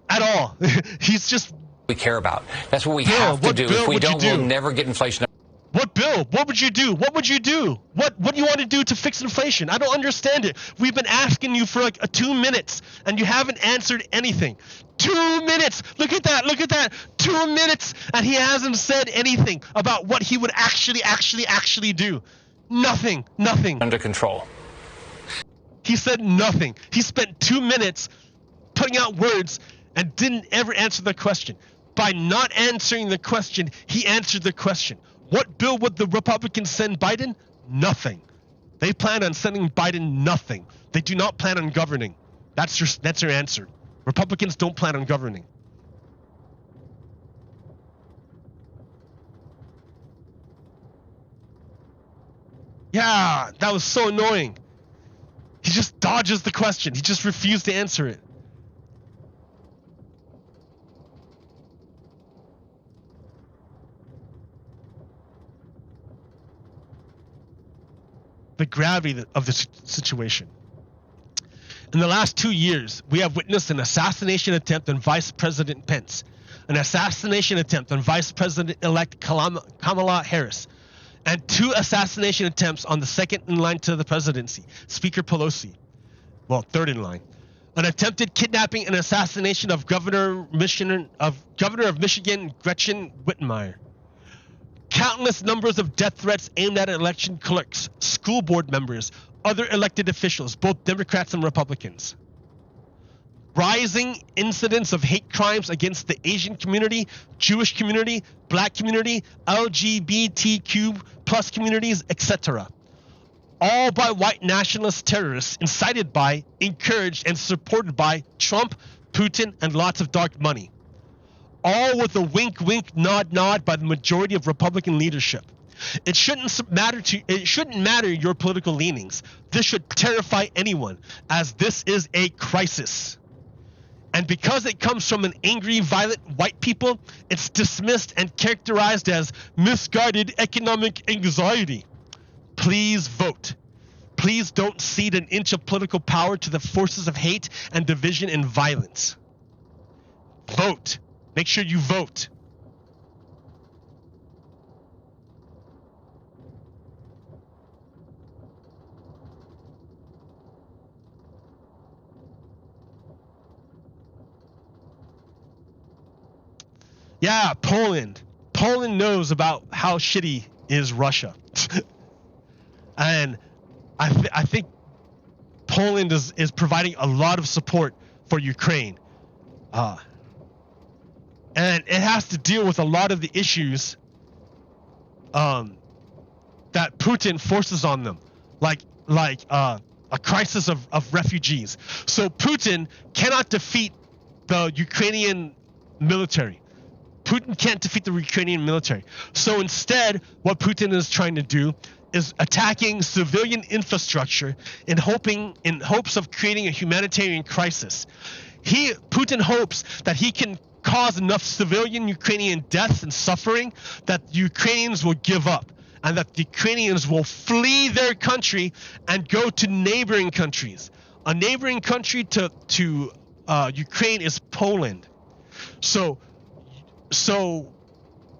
at all. He's just. We care about. That's what we have to do. If we don't, we'll never get inflation. What bill? What would you do? What would you do? What do you want to do to fix inflation? I don't understand it. We've been asking you for like 2 minutes, and you haven't answered anything. 2 minutes. Look at that. Look at that. 2 minutes, and he hasn't said anything about what he would actually do. Nothing. Nothing. Under control. He said nothing. He spent 2 minutes putting out words and didn't ever answer the question. By not answering the question, he answered the question. What bill would the Republicans send Biden? Nothing. They plan on sending Biden nothing. They do not plan on governing. That's your answer. Republicans don't plan on governing. Yeah, that was so annoying. He just dodges the question. He just refused to answer it. The gravity of the situation. In the last 2 years, we have witnessed an assassination attempt on Vice President Pence, an assassination attempt on Vice President-elect Kamala Harris, and 2 assassination attempts on the second in line to the presidency, Speaker Pelosi. Well, third in line. An attempted kidnapping and assassination of Governor of Michigan, Gretchen Whitmer. Countless numbers of death threats aimed at election clerks, school board members, other elected officials, both Democrats and Republicans. Rising incidents of hate crimes against the Asian community, Jewish community, Black community, LGBTQ plus communities, etc. All by white nationalist terrorists incited by, encouraged, and supported by Trump, Putin, and lots of dark money. All with a wink, wink, nod, nod by the majority of Republican leadership. It shouldn't matter your political leanings. This should terrify anyone, as this is a crisis. And because it comes from an angry, violent white people, it's dismissed and characterized as misguided economic anxiety. Please vote. Please don't cede an inch of political power to the forces of hate and division and violence. Vote. Make sure you vote. Yeah, Poland. Poland knows about how shitty is Russia. And I think Poland is providing a lot of support for Ukraine. And it has to deal with a lot of the issues that Putin forces on them, like a crisis of refugees. So Putin cannot defeat the Ukrainian military. Putin can't defeat the Ukrainian military. So instead, what Putin is trying to do is attacking civilian infrastructure in hopes of creating a humanitarian crisis. Putin hopes that he can cause enough civilian Ukrainian deaths and suffering that Ukrainians will give up, and that the Ukrainians will flee their country and go to neighboring countries. A neighboring country to Ukraine is Poland. So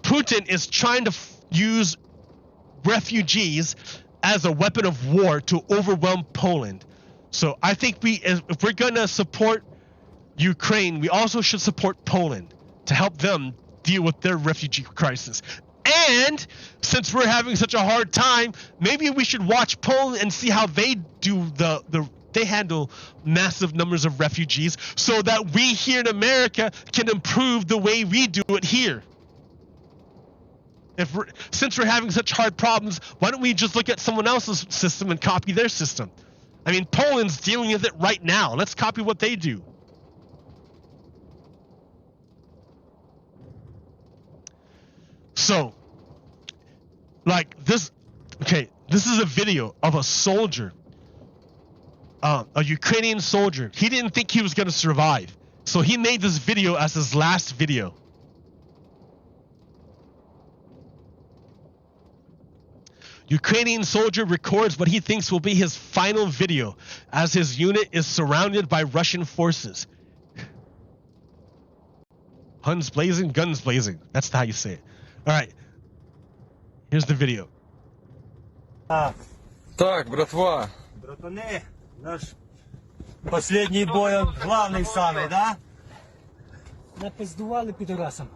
Putin is trying to use refugees as a weapon of war to overwhelm Poland. So I think if we're going to support Ukraine, we also should support Poland to help them deal with their refugee crisis. And since we're having such a hard time, maybe we should watch Poland and see how they do they handle massive numbers of refugees, so that we here in America can improve the way we do it here. Since we're having such hard problems, why don't we just look at someone else's system and copy their system? I mean, Poland's dealing with it right now. Let's copy what they do. So, like this, okay, this is a video of a soldier, a Ukrainian soldier. He didn't think he was going to survive, so he made this video as his last Ukrainian soldier records what he thinks will be his final video as his unit is surrounded by Russian forces. Guns blazing, guns blazing. That's how you say it. All right. Here's the video. Так, братва. Братаны, наш последний бой, он главный самый, да? Напиздували підорасам.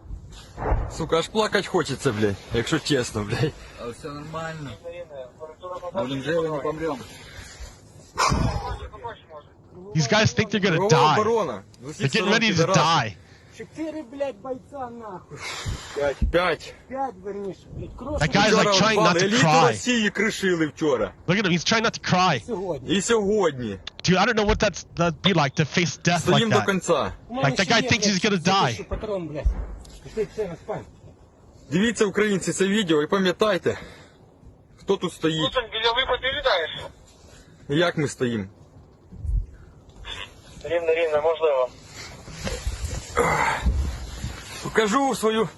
Сука, аж плакать хочется, блядь, якщо чесно, блядь. А все нормально. Будем живы, не помрем. These guys think they're gonna die. They're getting ready to die. 4, блядь, бойца нахуй. 5. 5, верніше, блядь, кров. That guy's like trying not to Еліту cry. Росії кришили вчора. Look at him, he's trying not to cry. Сьогодні. І сьогодні. Dude, I don't know what that'd be like to face death like Стоїм до that. кінця. Like that guy thinks he's gonna die. Патрон, блядь. Пішли все на спальню. Дивіться, українці, це відео і пам'ятайте, хто тут стоїть. Біля випадку літаєш? І як ми стоїмо. Рівно, можливо. Покажу свою